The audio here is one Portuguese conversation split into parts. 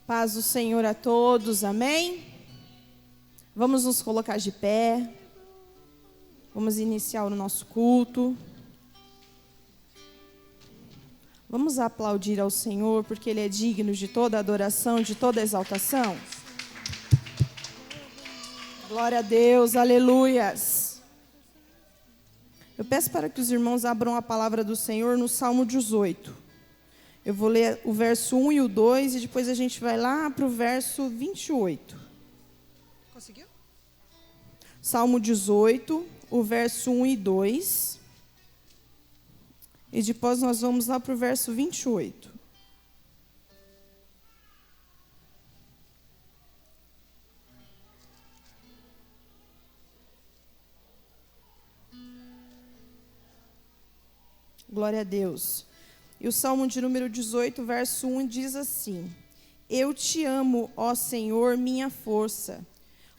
Paz do Senhor a todos, amém? Vamos nos colocar de pé. Vamos iniciar o nosso culto. Vamos aplaudir ao Senhor, porque Ele é digno de toda adoração, de toda exaltação. Glória a Deus, aleluias. Eu peço para que os irmãos abram a palavra do Senhor no Salmo 18. Eu vou ler o verso 1 e o 2 e depois a gente vai lá para o verso 28. Conseguiu? Salmo 18, o verso 1 e 2. E depois nós vamos lá para o verso 28. Glória a Deus. E o Salmo de número 18, verso 1, diz assim: Eu te amo, ó Senhor, minha força.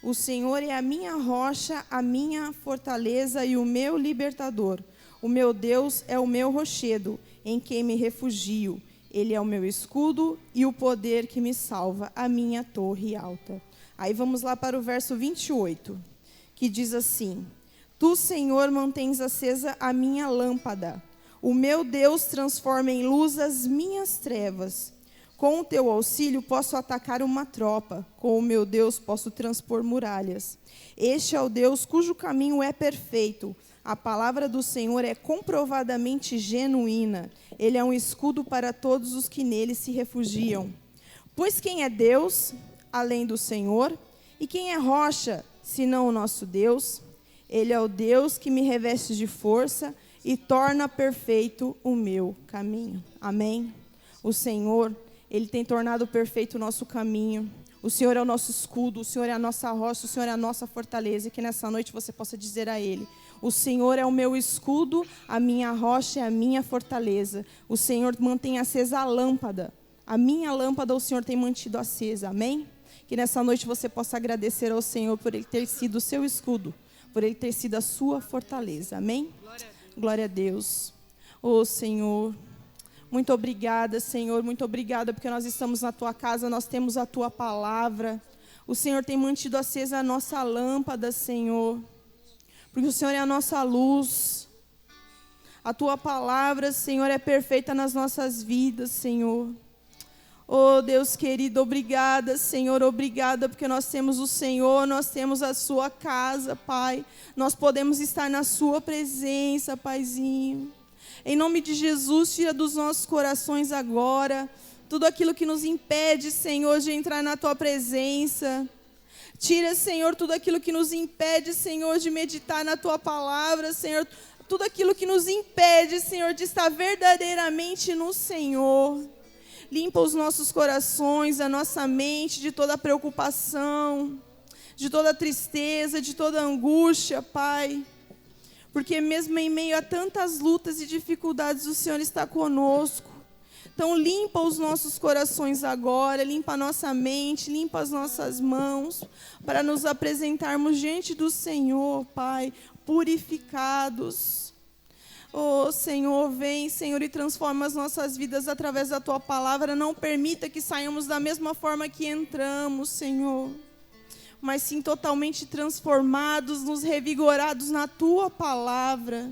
O Senhor é a minha rocha, a minha fortaleza e o meu libertador. O meu Deus é o meu rochedo, em quem me refugio. Ele é o meu escudo e o poder que me salva, a minha torre alta. Aí vamos lá para o verso 28, que diz assim: Tu, Senhor, mantens acesa a minha lâmpada. O meu Deus transforma em luz as minhas trevas. Com o teu auxílio posso atacar uma tropa. Com o meu Deus posso transpor muralhas. Este é o Deus cujo caminho é perfeito. A palavra do Senhor é comprovadamente genuína. Ele é um escudo para todos os que nele se refugiam. Pois quem é Deus, além do Senhor? E quem é rocha, senão o nosso Deus? Ele é o Deus que me reveste de força e torna perfeito o meu caminho. Amém? O Senhor, Ele tem tornado perfeito o nosso caminho. O Senhor é o nosso escudo, o Senhor é a nossa rocha, o Senhor é a nossa fortaleza. E que nessa noite você possa dizer a Ele: o Senhor é o meu escudo, a minha rocha é a minha fortaleza. O Senhor mantém acesa a lâmpada. A minha lâmpada o Senhor tem mantido acesa. Amém? Que nessa noite você possa agradecer ao Senhor por Ele ter sido o seu escudo, por Ele ter sido a sua fortaleza. Amém? Glória a Deus. Ô Senhor, muito obrigada, Senhor, muito obrigada, porque nós estamos na Tua casa, nós temos a Tua palavra. O Senhor tem mantido acesa a nossa lâmpada, Senhor, porque o Senhor é a nossa luz. A Tua palavra, Senhor, é perfeita nas nossas vidas, Senhor. Oh, Deus querido, obrigada, Senhor, obrigada, porque nós temos o Senhor, nós temos a sua casa, Pai. Nós podemos estar na sua presença, Paizinho. Em nome de Jesus, tira dos nossos corações agora tudo aquilo que nos impede, Senhor, de entrar na tua presença. Tira, Senhor, tudo aquilo que nos impede, Senhor, de meditar na tua palavra, Senhor. Tudo aquilo que nos impede, Senhor, de estar verdadeiramente no Senhor. Limpa os nossos corações, a nossa mente de toda preocupação, de toda tristeza, de toda angústia, Pai. Porque mesmo em meio a tantas lutas e dificuldades, o Senhor está conosco. Então limpa os nossos corações agora, limpa a nossa mente, limpa as nossas mãos, para nos apresentarmos diante do Senhor, Pai, purificados. Oh, Senhor, vem, Senhor, e transforma as nossas vidas através da Tua palavra. Não permita que saiamos da mesma forma que entramos, Senhor, mas sim totalmente transformados, nos revigorados na Tua palavra.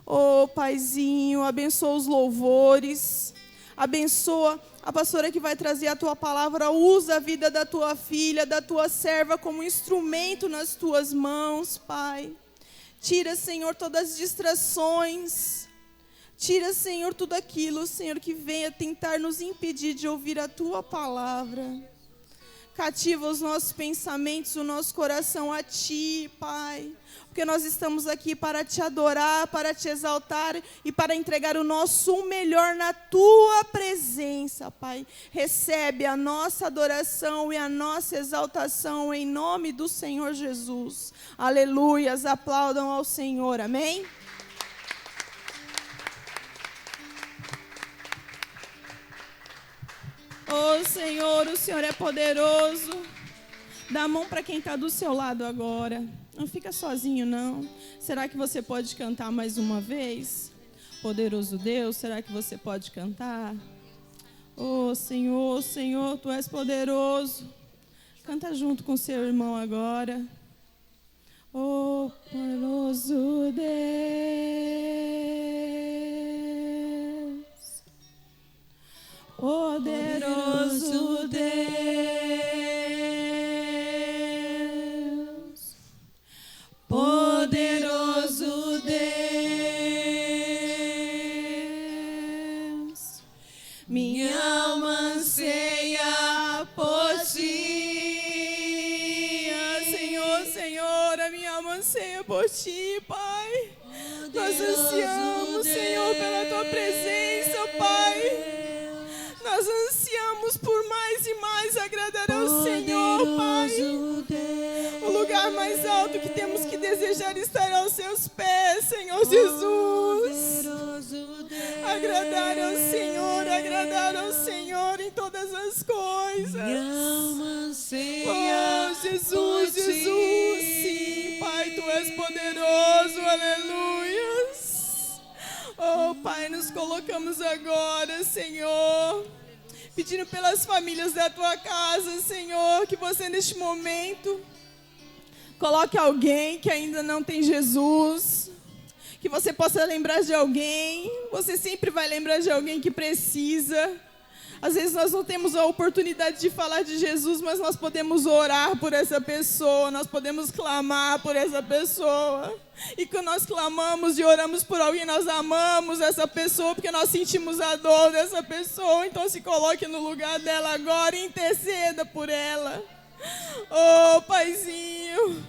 Oh, Paizinho, abençoa os louvores, abençoa a pastora que vai trazer a Tua palavra. Usa a vida da Tua filha, da Tua serva como instrumento nas Tuas mãos, Pai. Tira, Senhor, todas as distrações. Tira, Senhor, tudo aquilo, Senhor, que venha tentar nos impedir de ouvir a Tua palavra. Cativa os nossos pensamentos, o nosso coração a Ti, Pai. Porque nós estamos aqui para Te adorar, para Te exaltar e para entregar o nosso melhor na Tua presença, Pai. Recebe a nossa adoração e a nossa exaltação em nome do Senhor Jesus. Aleluias, aplaudam ao Senhor, amém? Oh, Senhor, o Senhor é poderoso. Dá a mão para quem está do seu lado agora. Não fica sozinho, não. Será que você pode cantar mais uma vez? Poderoso Deus, será que você pode cantar? Oh, Senhor, Senhor, Tu és poderoso. Canta junto com seu irmão agora. Oh, poderoso Deus, poderoso Deus, poderoso Deus, minha alma anseia por Ti. Anseia por Ti, Pai. Nós ansiamos, Senhor, pela Tua presença, Pai. Nós ansiamos por mais e mais agradar ao Senhor, Pai. O lugar mais alto que temos que desejar estar aos Seus pés, Senhor Jesus. Agradar ao Senhor em todas as coisas. Oh, Jesus, Jesus, sim, Pai, Tu és poderoso, aleluias. Oh, Pai, nos colocamos agora, Senhor, pedindo pelas famílias da Tua casa, Senhor, que você neste momento coloque alguém que ainda não tem Jesus, que você possa lembrar de alguém. Você sempre vai lembrar de alguém que precisa. Às vezes nós não temos a oportunidade de falar de Jesus, mas nós podemos orar por essa pessoa, nós podemos clamar por essa pessoa. E quando nós clamamos e oramos por alguém, nós amamos essa pessoa, porque nós sentimos a dor dessa pessoa. Então se coloque no lugar dela agora e interceda por ela. Oh, Paizinho,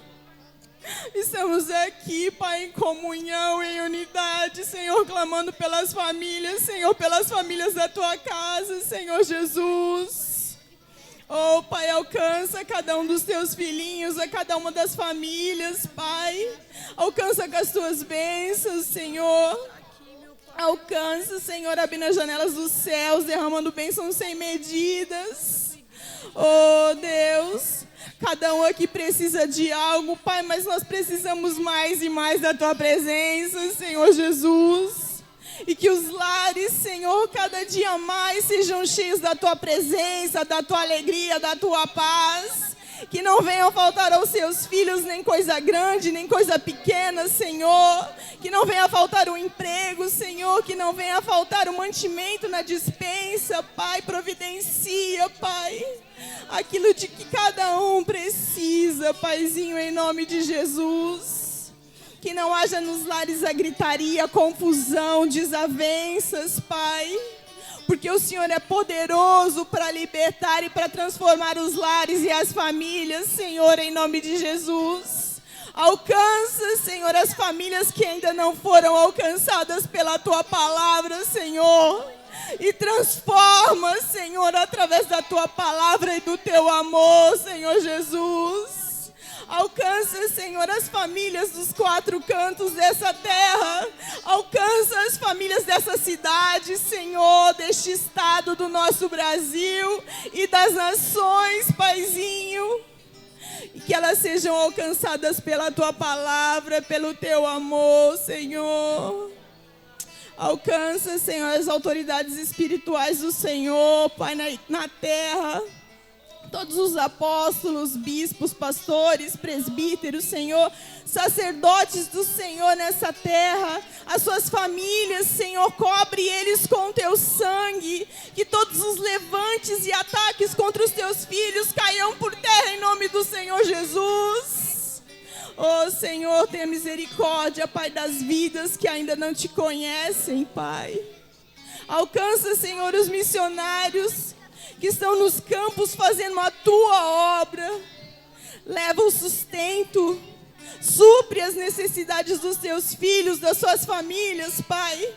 estamos aqui, Pai, em comunhão, em unidade, Senhor, clamando pelas famílias, Senhor, pelas famílias da Tua casa, Senhor Jesus. Oh, Pai, alcança cada um dos Teus filhinhos, a cada uma das famílias, Pai. Alcança com as Tuas bênçãos, Senhor. Alcança, Senhor, abrindo as janelas dos céus, derramando bênçãos sem medidas. Oh, Deus, cada um aqui precisa de algo, Pai, mas nós precisamos mais e mais da Tua presença, Senhor Jesus. E que os lares, Senhor, cada dia mais sejam cheios da Tua presença, da Tua alegria, da Tua paz. Que não venham faltar aos Seus filhos nem coisa grande, nem coisa pequena, Senhor. Que não venha faltar o emprego, Senhor. Que não venha faltar o mantimento na despensa, Pai. Providencia, Pai, aquilo de que cada um precisa, Paizinho, em nome de Jesus. Que não haja nos lares a gritaria, confusão, desavenças, Pai. Porque o Senhor é poderoso para libertar e para transformar os lares e as famílias, Senhor, em nome de Jesus. Alcança, Senhor, as famílias que ainda não foram alcançadas pela Tua palavra, Senhor. E transforma, Senhor, através da Tua palavra e do Teu amor, Senhor Jesus. Alcança, Senhor, as famílias dos 4 cantos dessa terra. Alcança as famílias dessa cidade, Senhor, deste estado do nosso Brasil e das nações, Paizinho. E que elas sejam alcançadas pela Tua palavra, pelo Teu amor, Senhor. Alcança, Senhor, as autoridades espirituais do Senhor, Pai, na terra. Todos os apóstolos, bispos, pastores, presbíteros, Senhor, sacerdotes do Senhor nessa terra, as suas famílias, Senhor, cobre eles com Teu sangue, que todos os levantes e ataques contra os Teus filhos caiam por terra em nome do Senhor Jesus. Oh, Senhor, tenha misericórdia, Pai, das vidas que ainda não Te conhecem, Pai. Alcança, Senhor, os missionários que estão nos campos fazendo a Tua obra. Leva o sustento, supre as necessidades dos Teus filhos, das suas famílias, Pai.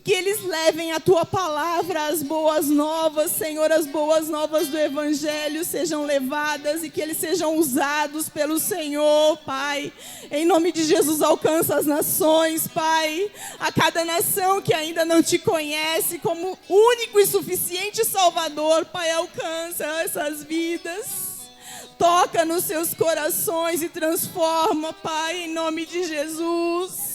Que eles levem a Tua palavra, as boas novas, Senhor, as boas novas do Evangelho sejam levadas e que eles sejam usados pelo Senhor, Pai. Em nome de Jesus, alcança as nações, Pai. A cada nação que ainda não Te conhece como único e suficiente Salvador, Pai, alcança essas vidas. Toca nos seus corações e transforma, Pai, em nome de Jesus.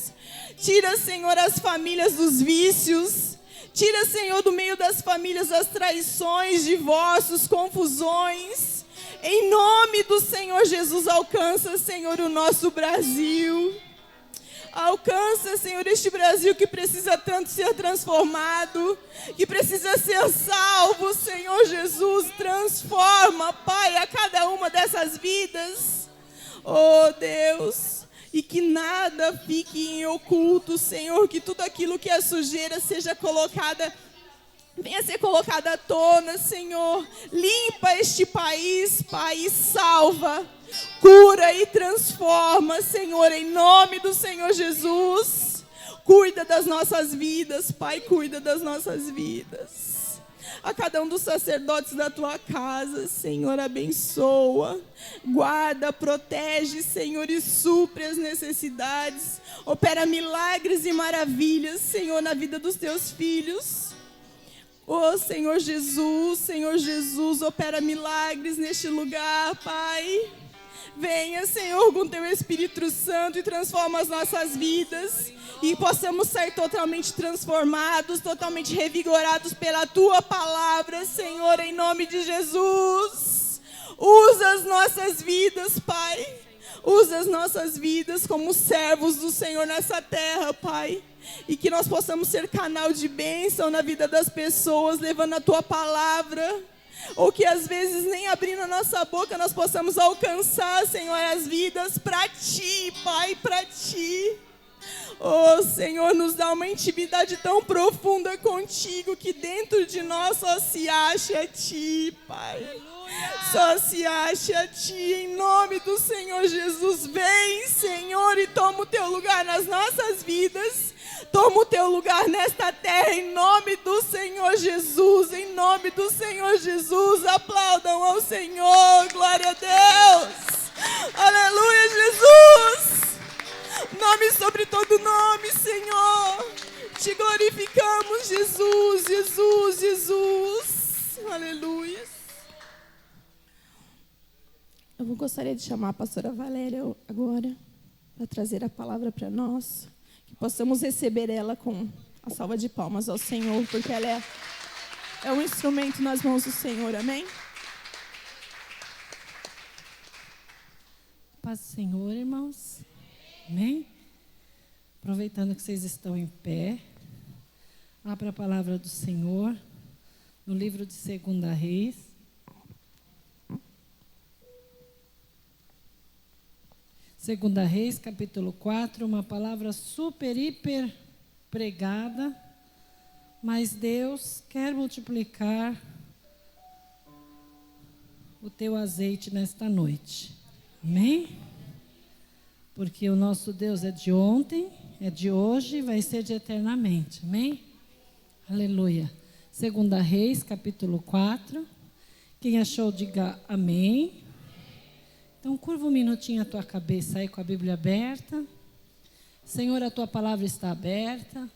Tira, Senhor, as famílias dos vícios. Tira, Senhor, do meio das famílias as traições, divórcios, confusões. Em nome do Senhor Jesus, alcança, Senhor, o nosso Brasil. Alcança, Senhor, este Brasil que precisa tanto ser transformado, que precisa ser salvo, Senhor Jesus. Transforma, Pai, a cada uma dessas vidas. Oh, Deus, e que nada fique em oculto, Senhor, que tudo aquilo que é sujeira seja colocada, venha ser colocada à tona, Senhor. Limpa este país, Pai, e salva, cura e transforma, Senhor, em nome do Senhor Jesus. Cuida das nossas vidas, Pai, cuida das nossas vidas. A cada um dos sacerdotes da tua casa, Senhor, abençoa, guarda, protege, Senhor, e supre as necessidades. Opera milagres e maravilhas, Senhor, na vida dos teus filhos. Oh, Senhor Jesus, opera milagres neste lugar, Pai. Venha, Senhor, com teu Espírito Santo e transforma as nossas vidas. E possamos sair totalmente transformados, totalmente revigorados pela tua palavra, Senhor, em nome de Jesus. Usa as nossas vidas, Pai. Usa as nossas vidas como servos do Senhor nessa terra, Pai. E que nós possamos ser canal de bênção na vida das pessoas, levando a tua palavra. Ou que às vezes nem abrindo a nossa boca nós possamos alcançar, Senhor, as vidas para ti, Pai, para ti. Oh, Senhor, nos dá uma intimidade tão profunda contigo que dentro de nós só se acha a ti, Pai. Aleluia. Só se acha a ti, em nome do Senhor Jesus. Vem, Senhor, e toma o teu lugar nas nossas vidas. Toma o teu lugar nesta terra, em nome do Senhor Jesus. Em nome do Senhor Jesus. Aplaudam ao Senhor. Glória a Deus. Aleluia, Jesus. Nome sobre todo nome, Senhor. Te glorificamos, Jesus, Jesus, Jesus. Aleluia. Eu gostaria de chamar a pastora Valéria agora para trazer a palavra para nós. Que possamos receber ela com a salva de palmas ao Senhor, porque ela é um instrumento nas mãos do Senhor. Amém? Paz do Senhor, irmãos. Amém? Aproveitando que vocês estão em pé, abra a palavra do Senhor no livro de 2 Reis. Segunda Reis, capítulo 4, uma palavra super, hiper pregada, mas Deus quer multiplicar o teu azeite nesta noite. Amém? Porque o nosso Deus é de ontem, é de hoje e vai ser de eternamente. Amém? Aleluia. 2 Reis, capítulo 4. Quem achou, diga amém. Então, curva um minutinho a tua cabeça aí com a Bíblia aberta. Senhor, a tua palavra está aberta.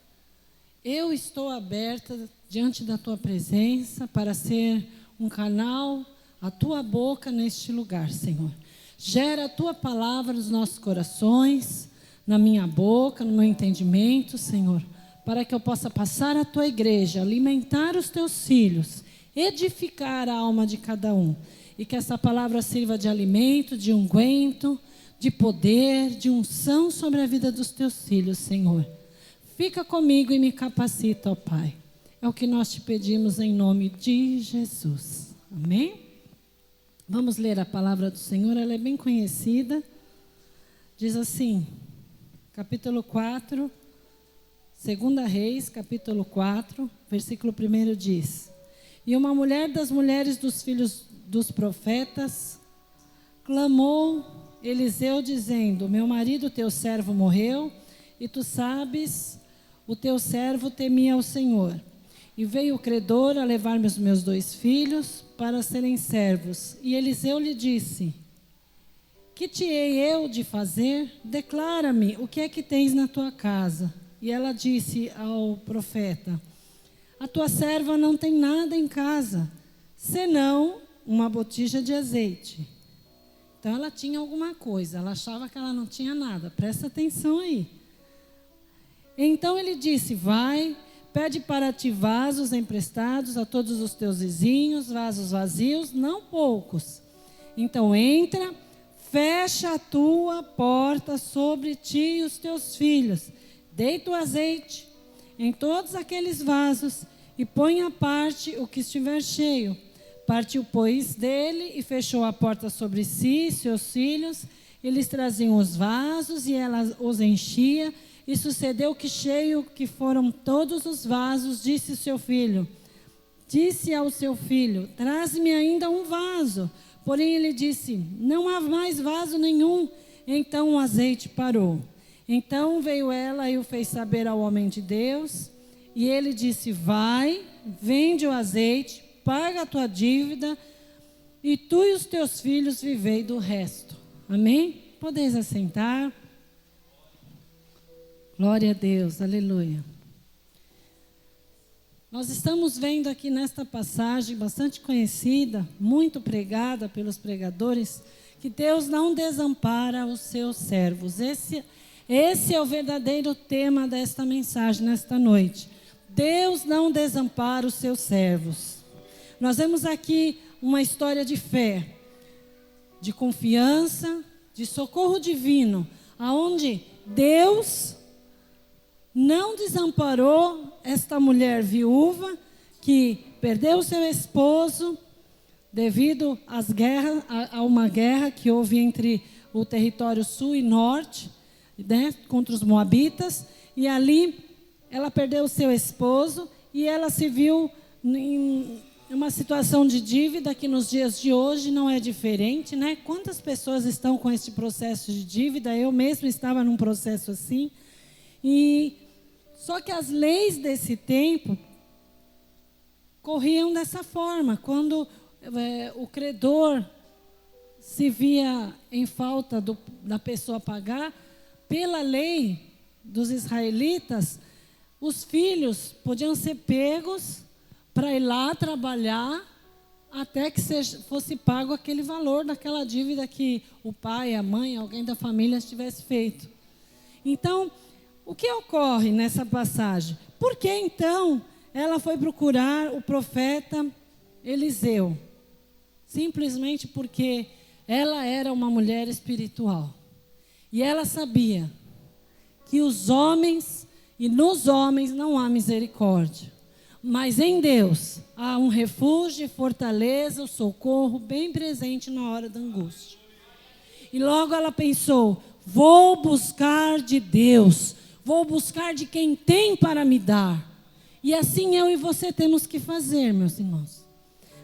Eu estou aberta diante da tua presença para ser um canal, a tua boca neste lugar, Senhor. Gera a tua palavra nos nossos corações, na minha boca, no meu entendimento, Senhor, para que eu possa passar a tua igreja, alimentar os teus filhos, edificar a alma de cada um. E que essa palavra sirva de alimento, de unguento, de poder, de unção sobre a vida dos teus filhos, Senhor. Fica comigo e me capacita, ó Pai. É o que nós te pedimos em nome de Jesus. Amém? Vamos ler a palavra do Senhor, ela é bem conhecida. Diz assim, capítulo 4, 2 Reis, capítulo 4, versículo 1 diz: E uma mulher das mulheres dos filhos dos profetas clamou Eliseu dizendo: Meu marido, teu servo, morreu, e tu sabes, o teu servo temia ao Senhor. E veio o credor a levar-me os meus 2 filhos para serem servos. E Eliseu lhe disse: Que te hei eu de fazer? Declara-me, o que é que tens na tua casa? E ela disse ao profeta: A tua serva não tem nada em casa, senão uma botija de azeite. Então ela tinha alguma coisa, ela achava que ela não tinha nada. Presta atenção aí. Então ele disse: Vai, Pede para ti vasos emprestados a todos os teus vizinhos, vasos vazios, não poucos. Então entra, fecha a tua porta sobre ti e os teus filhos. Deita o azeite em todos aqueles vasos e põe à parte o que estiver cheio. Partiu, pois, dele e fechou a porta sobre si e seus filhos. Eles traziam os vasos e ela os enchia. E sucedeu que, cheio que foram todos os vasos, disse ao seu filho, traze-me ainda um vaso. Porém ele disse, não há mais vaso nenhum. Então o azeite parou. Então veio ela e o fez saber ao homem de Deus. E ele disse, vai, vende o azeite, paga a tua dívida, e tu e os teus filhos vivei do resto. Amém? Podeis assentar. Glória a Deus, aleluia. Nós estamos vendo aqui nesta passagem bastante conhecida, muito pregada pelos pregadores, que Deus não desampara os seus servos. Esse é o verdadeiro tema desta mensagem, nesta noite. Deus não desampara os seus servos. Nós vemos aqui uma história de fé, de confiança, de socorro divino, aonde Deus não desamparou esta mulher viúva que perdeu seu esposo devido às guerras, a uma guerra que houve entre o território sul e norte, né, contra os moabitas, e ali ela perdeu seu esposo e ela se viu em uma situação de dívida que nos dias de hoje não é diferente, né? Quantas pessoas estão com esse processo de dívida? Eu mesmo estava num processo assim. E só que as leis desse tempo corriam dessa forma. Quando o credor se via em falta da pessoa pagar, pela lei dos israelitas, os filhos podiam ser pegos para ir lá trabalhar até que fosse pago aquele valor daquela dívida que o pai, a mãe, alguém da família tivesse feito. Então, o que ocorre nessa passagem? Por que então ela foi procurar o profeta Eliseu? Simplesmente porque ela era uma mulher espiritual. E ela sabia que os homens, e nos homens não há misericórdia. Mas em Deus há um refúgio, fortaleza, o socorro bem presente na hora da angústia. E logo ela pensou, vou buscar de Deus. Vou buscar de quem tem para me dar. E assim eu e você temos que fazer, meus irmãos.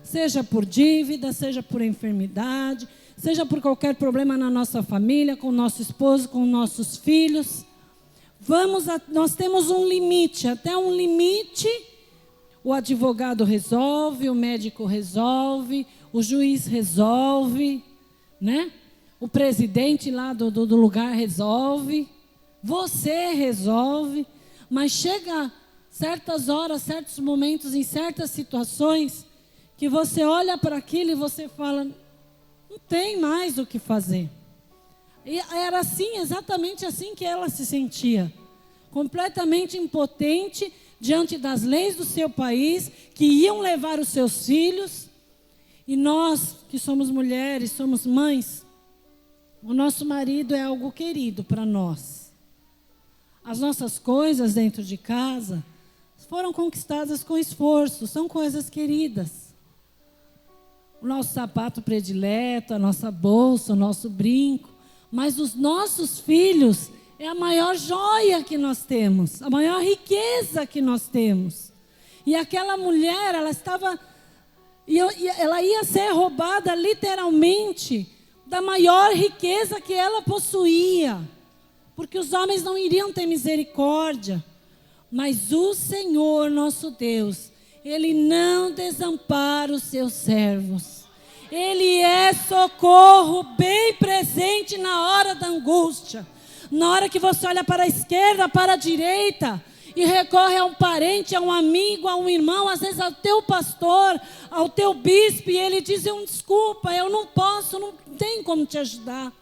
Seja por dívida, seja por enfermidade, seja por qualquer problema na nossa família, com o nosso esposo, com nossos filhos. Nós temos um limite, até um limite, o advogado resolve, o médico resolve, o juiz resolve, né? O presidente lá do lugar resolve. Você resolve, mas chega certas horas, certos momentos, em certas situações, que você olha para aquilo e você fala, não tem mais o que fazer. E era assim, exatamente assim que ela se sentia. Completamente impotente diante das leis do seu país, que iam levar os seus filhos. E nós, que somos mulheres, somos mães, o nosso marido é algo querido para nós. As nossas coisas dentro de casa foram conquistadas com esforço, são coisas queridas. O nosso sapato predileto, a nossa bolsa, o nosso brinco. Mas os nossos filhos é a maior joia que nós temos, a maior riqueza que nós temos. E aquela mulher, ela ia ser roubada literalmente da maior riqueza que ela possuía. Porque os homens não iriam ter misericórdia. Mas o Senhor, nosso Deus, Ele não desampara os seus servos. Ele é socorro bem presente na hora da angústia. Na hora que você olha para a esquerda, para a direita, e recorre a um parente, a um amigo, a um irmão, às vezes ao teu pastor, ao teu bispo, e ele diz, desculpa, eu não posso, não tem como te ajudar.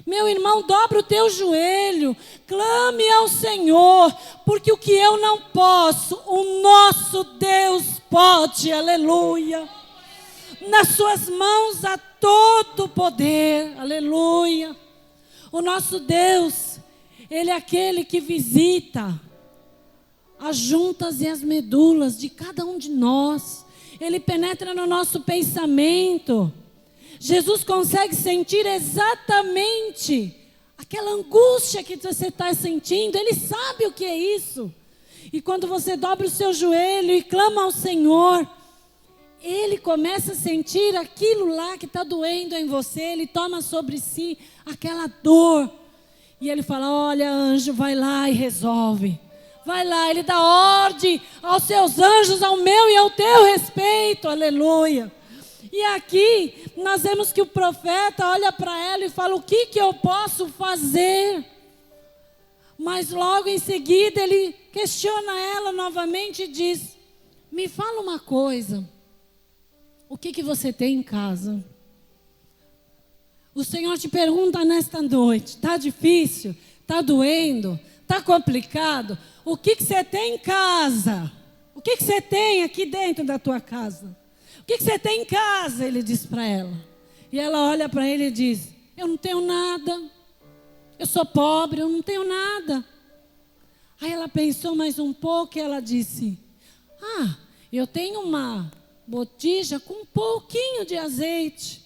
Meu irmão, dobra o teu joelho, clame ao Senhor, porque o que eu não posso, o nosso Deus pode, aleluia. Nas suas mãos há todo o poder, aleluia. O nosso Deus, Ele é aquele que visita as juntas e as medulas de cada um de nós. Ele penetra no nosso pensamento. Jesus consegue sentir exatamente aquela angústia que você está sentindo. Ele sabe o que é isso. E quando você dobra o seu joelho e clama ao Senhor, Ele começa a sentir aquilo lá que está doendo em você. Ele toma sobre si aquela dor. E Ele fala, olha, anjo, vai lá e resolve. Vai lá, Ele dá ordem aos seus anjos, ao meu e ao teu respeito, aleluia. E aqui nós vemos que o profeta olha para ela e fala, o que eu posso fazer? Mas logo em seguida ele questiona ela novamente e diz, me fala uma coisa, o que você tem em casa? O Senhor te pergunta nesta noite, está difícil? Está doendo? Está complicado? O que você tem em casa? O que você tem aqui dentro da tua casa? O que você tem em casa? Ele diz para ela. E ela olha para ele e diz, eu não tenho nada. Eu sou pobre, eu não tenho nada. Aí ela pensou mais um pouco e ela disse, eu tenho uma botija com um pouquinho de azeite.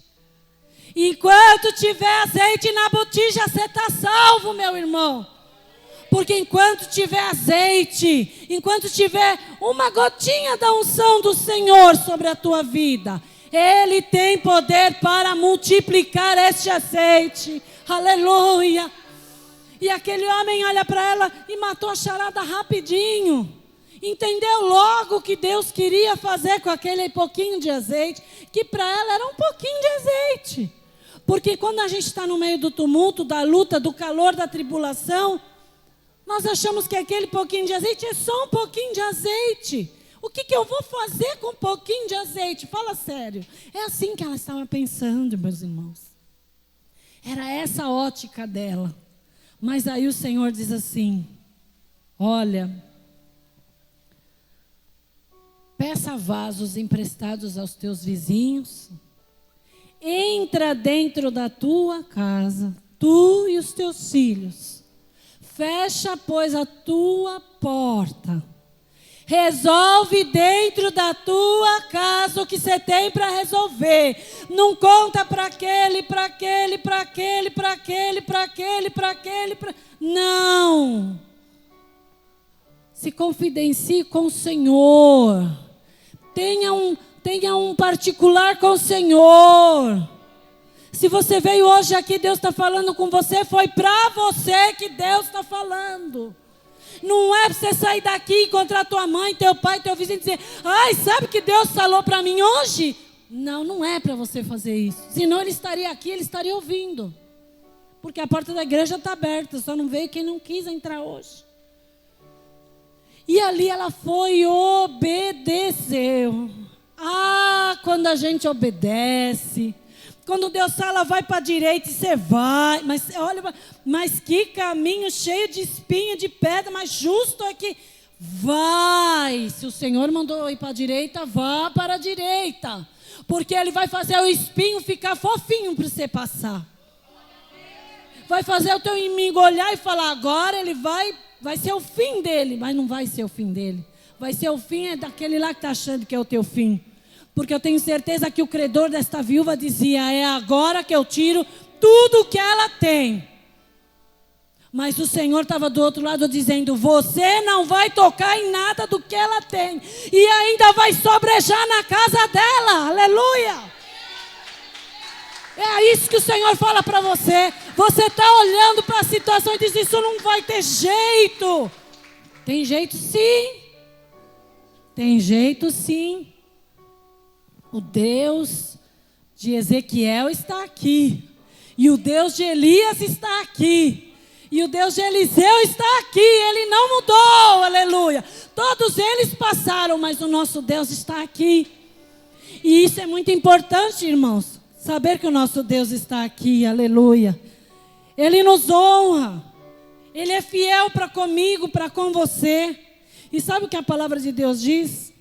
E enquanto tiver azeite na botija, você está salvo, meu irmão. Porque enquanto tiver azeite, enquanto tiver uma gotinha da unção do Senhor sobre a tua vida, Ele tem poder para multiplicar este azeite. Aleluia. E aquele homem olha para ela e matou a charada rapidinho. Entendeu logo o que Deus queria fazer com aquele pouquinho de azeite, que para ela era um pouquinho de azeite. Porque quando a gente está no meio do tumulto, da luta, do calor, da tribulação, nós achamos que aquele pouquinho de azeite é só um pouquinho de azeite. O que eu vou fazer com um pouquinho de azeite? Fala sério. É assim que ela estava pensando, meus irmãos. Era essa a ótica dela. Mas aí o Senhor diz assim, olha, peça vasos emprestados aos teus vizinhos, entra dentro da tua casa, tu e os teus filhos. Fecha, pois, a tua porta. Resolve dentro da tua casa o que você tem para resolver. Não conta para aquele, para aquele, para aquele, para aquele, para aquele, para aquele. Não. Se confidencie com o Senhor. Tenha um particular com o Senhor. Se você veio hoje aqui, Deus está falando com você, foi para você que Deus está falando. Não é para você sair daqui, encontrar tua mãe, teu pai, teu vizinho e dizer, sabe que Deus falou para mim hoje? Não, não é para você fazer isso. Senão Ele estaria aqui, Ele estaria ouvindo. Porque a porta da igreja está aberta, só não veio quem não quis entrar hoje. E ali ela foi e obedeceu. Quando a gente obedece... Quando Deus fala, vai para a direita e você vai. Mas olha, mas que caminho cheio de espinho, de pedra, mas justo é que vai. Se o Senhor mandou ir para a direita, vá para a direita. Porque Ele vai fazer o espinho ficar fofinho para você passar. Vai fazer o teu inimigo olhar e falar, agora ele vai ser o fim dele. Mas não vai ser o fim dele. Vai ser o fim daquele lá que está achando que é o teu fim. Porque eu tenho certeza que o credor desta viúva dizia, é agora que eu tiro tudo o que ela tem. Mas o Senhor estava do outro lado dizendo, você não vai tocar em nada do que ela tem. E ainda vai sobrejar na casa dela. Aleluia. É isso que o Senhor fala para você. Você está olhando para a situação e diz, isso não vai ter jeito. Tem jeito sim. Tem jeito sim. O Deus de Ezequiel está aqui. E o Deus de Elias está aqui. E o Deus de Eliseu está aqui. Ele não mudou, aleluia. Todos eles passaram, mas o nosso Deus está aqui. E isso é muito importante, irmãos. Saber que o nosso Deus está aqui, aleluia. Ele nos honra. Ele é fiel para comigo, para com você. E sabe o que a palavra de Deus diz?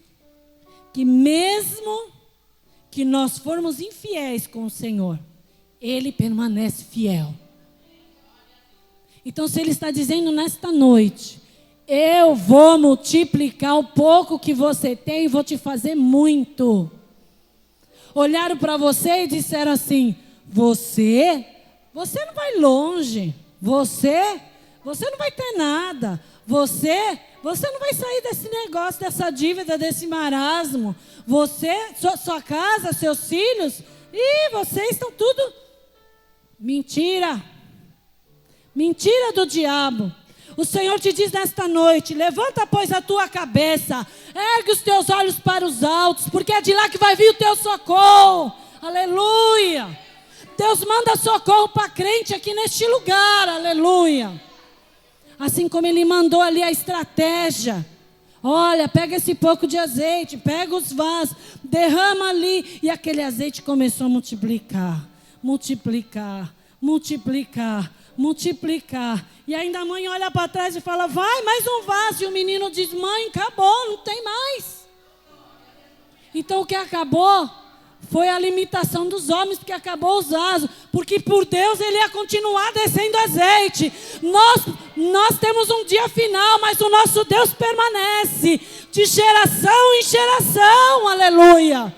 Que mesmo que nós formos infiéis com o Senhor, Ele permanece fiel. Então, se Ele está dizendo nesta noite, eu vou multiplicar o pouco que você tem e vou te fazer muito. Olharam para você e disseram assim, você não vai longe, você não vai ter nada, você não vai sair desse negócio, dessa dívida, desse marasmo, sua casa, seus filhos, e vocês estão tudo mentira do diabo. O Senhor te diz nesta noite, levanta pois a tua cabeça, ergue os teus olhos para os altos, porque é de lá que vai vir o teu socorro, aleluia. Deus manda socorro para crente aqui neste lugar, aleluia. Assim como Ele mandou ali a estratégia. Olha, pega esse pouco de azeite, pega os vasos, derrama ali. E aquele azeite começou a multiplicar. E ainda a mãe olha para trás e fala, vai, mais um vaso. E o menino diz, mãe, acabou, não tem mais. Então o que acabou foi a limitação dos homens, porque acabou os vasos. Porque por Deus Ele ia continuar descendo azeite. Nós temos um dia final, mas o nosso Deus permanece de geração em geração, aleluia.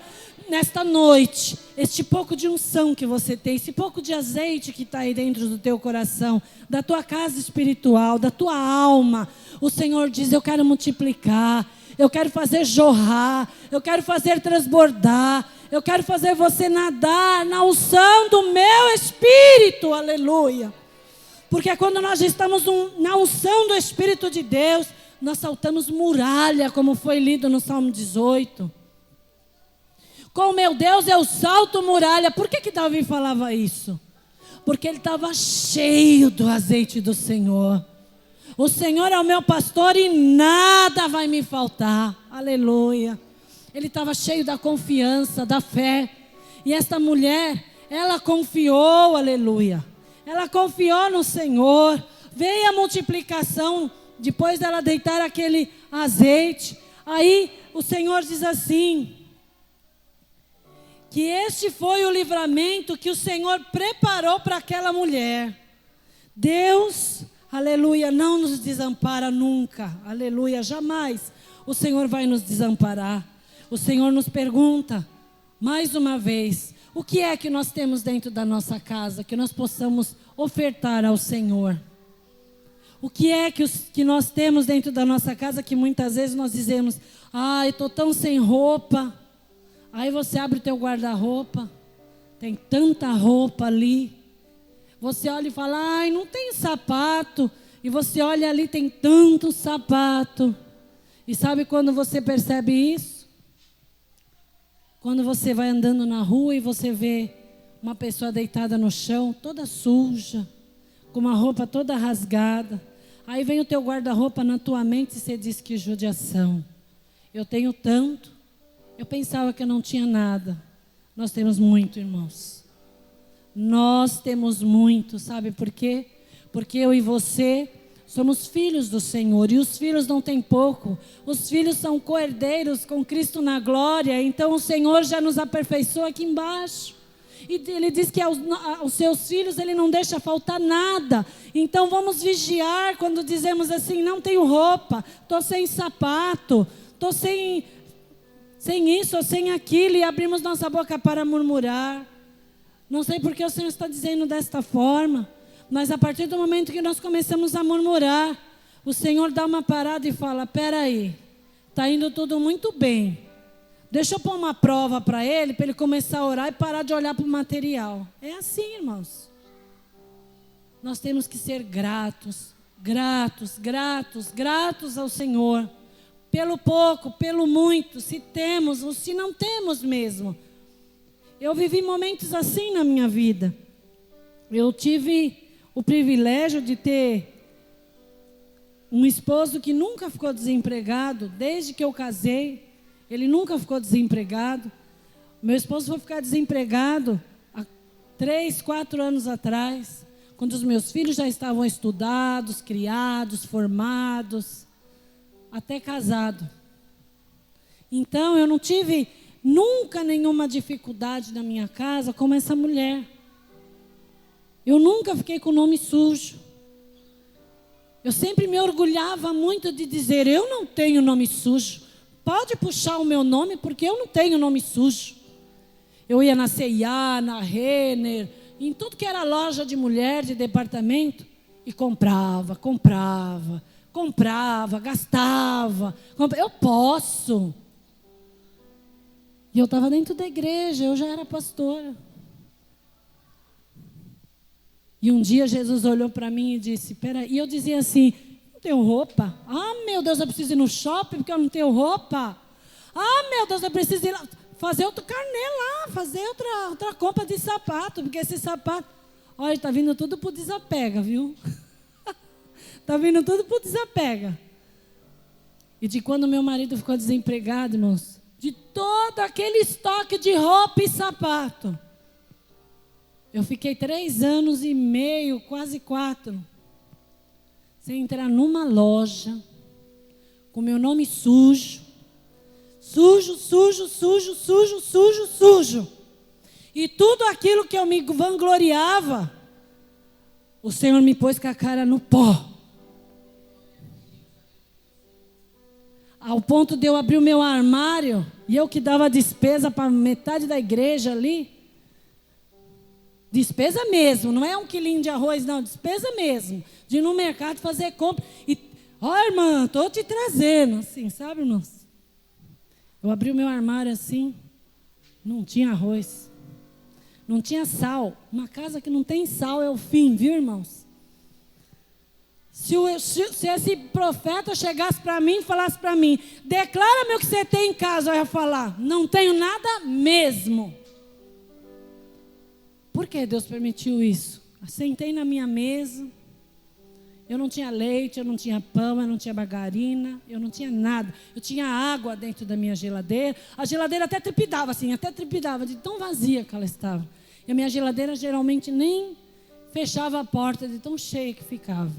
Nesta noite, este pouco de unção que você tem, esse pouco de azeite que está aí dentro do teu coração, da tua casa espiritual, da tua alma, o Senhor diz, eu quero multiplicar, eu quero fazer jorrar, eu quero fazer transbordar, eu quero fazer você nadar na unção do meu Espírito, aleluia. Porque quando nós estamos na unção do Espírito de Deus, nós saltamos muralha, como foi lido no Salmo 18. Com o meu Deus eu salto muralha. Por que Davi falava isso? Porque ele estava cheio do azeite do Senhor. O Senhor é o meu pastor e nada vai me faltar. Aleluia. Ele estava cheio da confiança, da fé. E esta mulher, ela confiou, aleluia. Ela confiou no Senhor. Veio a multiplicação, depois dela deitar aquele azeite. Aí o Senhor diz assim, que este foi o livramento que o Senhor preparou para aquela mulher. Deus, aleluia, não nos desampara nunca, aleluia, jamais o Senhor vai nos desamparar. O Senhor nos pergunta, mais uma vez, o que é que nós temos dentro da nossa casa, que nós possamos ofertar ao Senhor? O que é que nós temos dentro da nossa casa, que muitas vezes nós dizemos, eu estou tão sem roupa. Aí você abre o teu guarda-roupa, tem tanta roupa ali. Você olha e fala, não tem sapato. E você olha ali, tem tanto sapato. E sabe quando você percebe isso? Quando você vai andando na rua e você vê uma pessoa deitada no chão, toda suja, com uma roupa toda rasgada. Aí vem o teu guarda-roupa na tua mente e você diz, que judiação. Eu tenho tanto. Eu pensava que eu não tinha nada. Nós temos muito, irmãos. Nós temos muito, sabe por quê? Porque eu e você somos filhos do Senhor. E os filhos não têm pouco. Os filhos são co-herdeiros com Cristo na glória. Então o Senhor já nos aperfeiçoa aqui embaixo. E Ele diz que aos seus filhos Ele não deixa faltar nada. Então vamos vigiar quando dizemos assim, não tenho roupa, estou sem sapato, estou sem isso ou sem aquilo, e abrimos nossa boca para murmurar. Não sei porque o Senhor está dizendo desta forma, mas a partir do momento que nós começamos a murmurar, o Senhor dá uma parada e fala, peraí, está indo tudo muito bem. Deixa eu pôr uma prova para ele começar a orar e parar de olhar para o material. É assim, irmãos. Nós temos que ser gratos ao Senhor. Pelo pouco, pelo muito, se temos ou se não temos mesmo. Eu vivi momentos assim na minha vida. Eu tive o privilégio de ter um esposo que nunca ficou desempregado, desde que eu casei, ele nunca ficou desempregado. Meu esposo foi ficar desempregado há 3, 4 anos atrás, quando os meus filhos já estavam estudados, criados, formados, até casado. Então, eu não tive nunca nenhuma dificuldade na minha casa como essa mulher. Eu nunca fiquei com o nome sujo. Eu sempre me orgulhava muito de dizer, eu não tenho nome sujo. Pode puxar o meu nome, porque eu não tenho nome sujo. Eu ia na C&A, na Renner, em tudo que era loja de mulher, de departamento, e comprava, gastava. Eu posso. E eu estava dentro da igreja, eu já era pastora. E um dia Jesus olhou para mim e disse, peraí, e eu dizia assim, não tenho roupa? Ah, meu Deus, eu preciso ir no shopping porque eu não tenho roupa. Ah, meu Deus, eu preciso ir lá, fazer outro carnê lá, fazer outra compra de sapato, porque esse sapato, olha, está vindo tudo para o desapega, viu? Está vindo tudo para o desapega. E de quando meu marido ficou desempregado, irmãos, de todo aquele estoque de roupa e sapato, eu fiquei 3 anos e meio, quase 4, sem entrar numa loja, com meu nome sujo. E tudo aquilo que eu me vangloriava, o Senhor me pôs com a cara no pó. Ao ponto de eu abrir o meu armário, e eu que dava despesa para metade da igreja ali. Despesa mesmo, não é 1 quilinho de arroz, não, despesa mesmo. De ir no mercado fazer compra. E, irmã, estou te trazendo, assim, sabe, irmãos? Eu abri o meu armário assim, não tinha arroz, não tinha sal. Uma casa que não tem sal é o fim, viu, irmãos? Se esse profeta chegasse para mim e falasse para mim, declara-me o que você tem em casa, eu ia falar, não tenho nada mesmo. Por que Deus permitiu isso? Eu sentei na minha mesa, eu não tinha leite, eu não tinha pão, eu não tinha margarina, eu não tinha nada. Eu tinha água dentro da minha geladeira. A geladeira até trepidava assim, de tão vazia que ela estava. E a minha geladeira geralmente nem fechava a porta de tão cheia que ficava.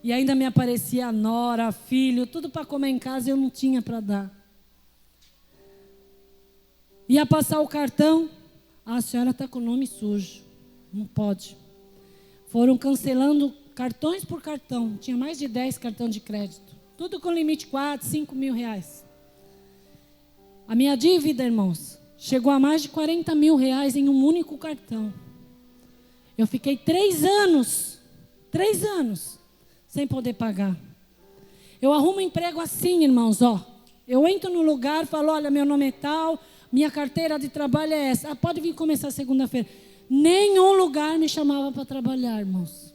E ainda me aparecia a nora, filho, tudo para comer em casa e eu não tinha para dar. Ia passar o cartão, a senhora está com o nome sujo, não pode. Foram cancelando cartões por cartão, tinha mais de 10 cartões de crédito, tudo com limite 4, 5 mil reais. A minha dívida, irmãos, chegou a mais de 40 mil reais em um único cartão. Eu fiquei 3 anos, sem poder pagar. Eu arrumo emprego assim, irmãos, eu entro no lugar, falo, olha, meu nome é tal, minha carteira de trabalho é essa. Pode vir começar segunda-feira. Nenhum lugar me chamava para trabalhar, irmãos.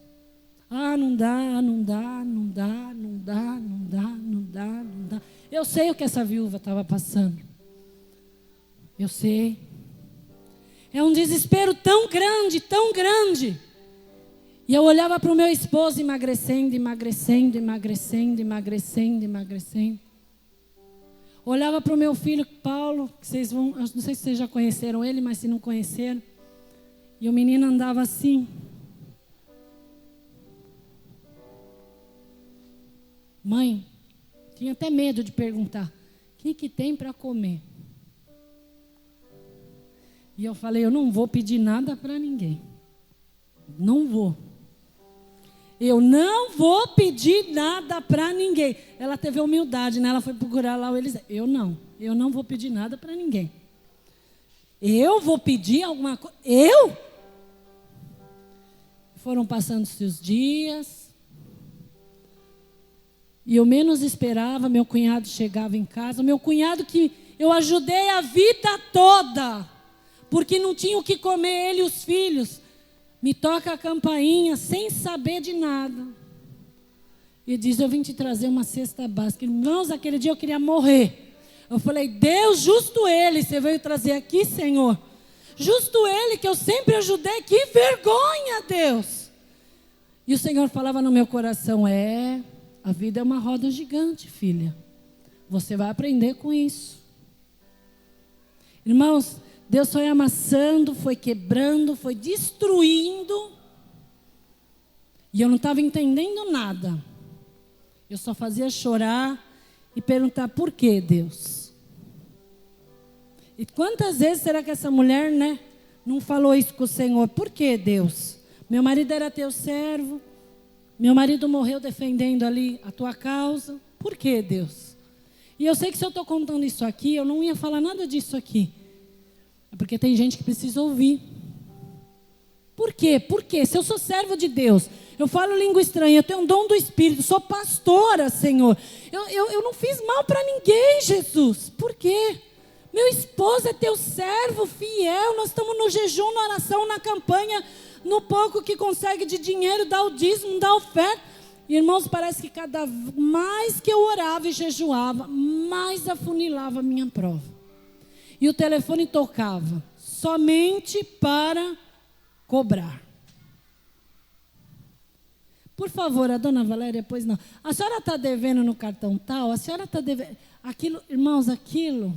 Não dá. Eu sei o que essa viúva estava passando. Eu sei. É um desespero tão grande. E eu olhava para o meu esposo emagrecendo. Olhava para o meu filho Paulo, que vocês vão, não sei se vocês já conheceram ele, mas se não conheceram. E o menino andava assim. Mãe, tinha até medo de perguntar, o que tem para comer? E eu falei, eu não vou pedir nada para ninguém. Não vou. Eu não vou pedir nada para ninguém. Ela teve humildade, né? Ela foi procurar lá o Eliseu. Eu não vou pedir nada para ninguém. Eu vou pedir alguma coisa? Eu? Foram passando-se os dias. E eu menos esperava, meu cunhado chegava em casa. Meu cunhado que eu ajudei a vida toda, porque não tinha o que comer ele e os filhos. Me toca a campainha sem saber de nada. E diz, eu vim te trazer uma cesta básica. Irmãos, aquele dia eu queria morrer. Eu falei, Deus, justo ele, você veio trazer aqui, Senhor. Justo ele que eu sempre ajudei. Que vergonha, Deus. E o Senhor falava no meu coração, a vida é uma roda gigante, filha. Você vai aprender com isso. Irmãos, Deus foi amassando, foi quebrando, foi destruindo. E eu não estava entendendo nada. Eu só fazia chorar e perguntar, por que, Deus? E quantas vezes será que essa mulher, não falou isso com o Senhor? Por que, Deus? Meu marido era teu servo. Meu marido morreu defendendo ali a tua causa. Por que, Deus? E eu sei que se eu estou contando isso aqui, eu não ia falar nada disso aqui. É porque tem gente que precisa ouvir. Por quê? Por quê? Se eu sou servo de Deus, eu falo língua estranha, eu tenho um dom do Espírito, sou pastora, Senhor. Eu não fiz mal para ninguém, Jesus. Por quê? Meu esposo é teu servo fiel, nós estamos no jejum, na oração, na campanha, no pouco que consegue de dinheiro, dá o dízimo, dá a oferta. Irmãos, parece que cada mais que eu orava e jejuava, mais afunilava a minha prova. E o telefone tocava somente para cobrar. Por favor, a dona Valéria, pois não. A senhora está devendo no cartão tal? A senhora está devendo... Aquilo, irmãos, aquilo...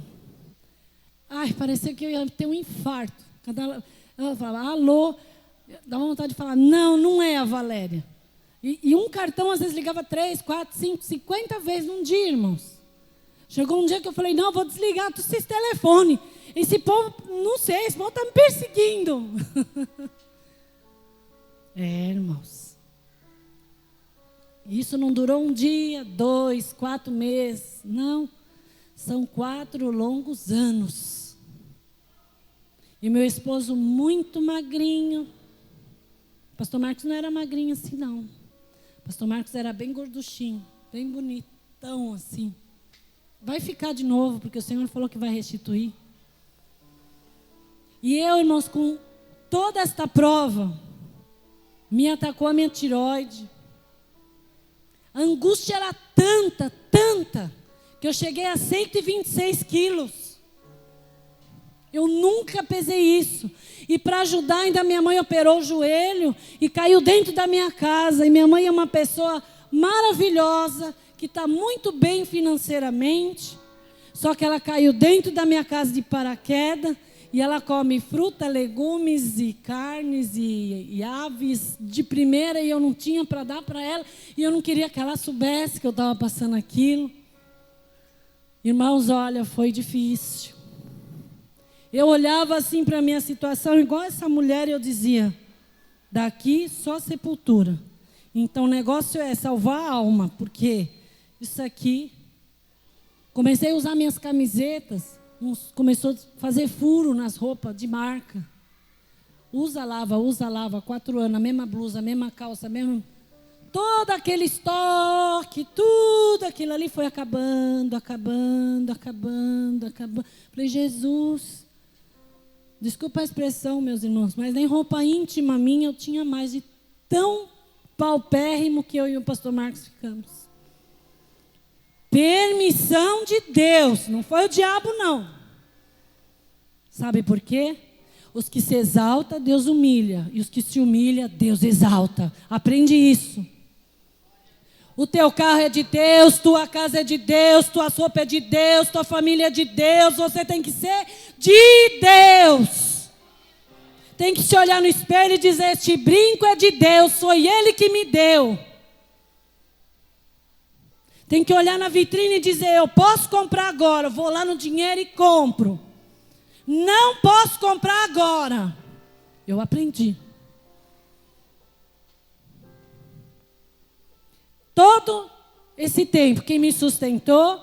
Ai, parecia que eu ia ter um infarto. Quando ela falava, alô, dá vontade de falar, não é a Valéria. E um cartão, às vezes, ligava 3, 4, 5, 50 vezes num dia, irmãos. Chegou um dia que eu falei, não, vou desligar esse telefone. Esse povo, não sei, esse povo está me perseguindo. Irmãos. Isso não durou um dia, 2, 4 meses. Não. São 4 longos anos. E meu esposo muito magrinho. Pastor Marcos não era magrinho assim, não. Pastor Marcos era bem gorduchinho, bem bonitão assim. Vai ficar de novo, porque o Senhor falou que vai restituir. E eu, irmãos, com toda esta prova, me atacou a minha tireoide. A angústia era tanta, que eu cheguei a 126 quilos. Eu nunca pesei isso. E para ajudar, ainda minha mãe operou o joelho e caiu dentro da minha casa. E minha mãe é uma pessoa maravilhosa, que está muito bem financeiramente. Só que ela caiu dentro da minha casa de paraquedas. E ela come fruta, legumes e carnes e aves de primeira. E eu não tinha para dar para ela. E eu não queria que ela soubesse que eu estava passando aquilo. Irmãos, olha, foi difícil. Eu olhava assim para a minha situação, igual essa mulher, e eu dizia, daqui só sepultura. Então o negócio é salvar a alma, porque isso aqui... Comecei a usar minhas camisetas, começou a fazer furo nas roupas de marca. Usa, lava, 4 anos, a mesma blusa, a mesma calça, mesmo... Todo aquele estoque, tudo aquilo ali foi acabando. Falei, Jesus... Desculpa a expressão, meus irmãos, mas nem roupa íntima minha eu tinha mais, de tão paupérrimo que eu e o pastor Marcos ficamos. Permissão de Deus, não foi o diabo, não. Sabe por quê? Os que se exaltam, Deus humilha, e os que se humilham, Deus exalta. Aprende isso. O teu carro é de Deus, tua casa é de Deus, tua roupa é de Deus, tua família é de Deus, você tem que ser de Deus. Tem que se olhar no espelho e dizer, este brinco é de Deus, foi Ele que me deu. Tem que olhar na vitrine e dizer, eu posso comprar agora, vou lá no dinheiro e compro. Não posso comprar agora. Eu aprendi. Todo esse tempo, quem me sustentou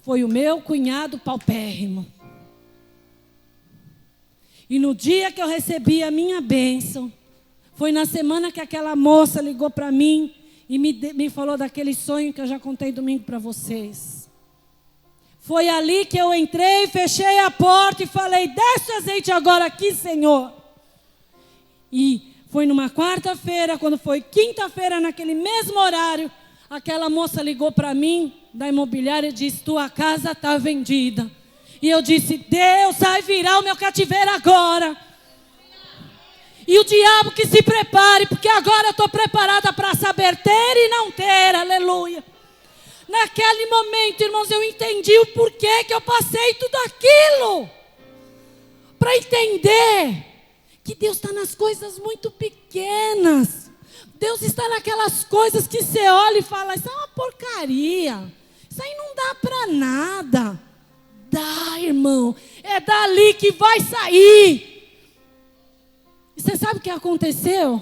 foi o meu cunhado paupérrimo. E no dia que eu recebi a minha bênção, foi na semana que aquela moça ligou para mim e me falou daquele sonho que eu já contei domingo para vocês. Foi ali que eu entrei, fechei a porta e falei, desce o azeite agora aqui, Senhor. E foi numa quarta-feira, quando foi quinta-feira, naquele mesmo horário, aquela moça ligou para mim, da imobiliária, e disse, tua casa está vendida. E eu disse, Deus vai virar o meu cativeiro agora. E o diabo que se prepare, porque agora eu estou preparada para saber ter e não ter, aleluia. Naquele momento, irmãos, eu entendi o porquê que eu passei tudo aquilo. Para entender que Deus está nas coisas muito pequenas. Deus está naquelas coisas que você olha e fala, isso é uma porcaria. Isso aí não dá para nada. Dá, irmão. É dali que vai sair. E você sabe o que aconteceu?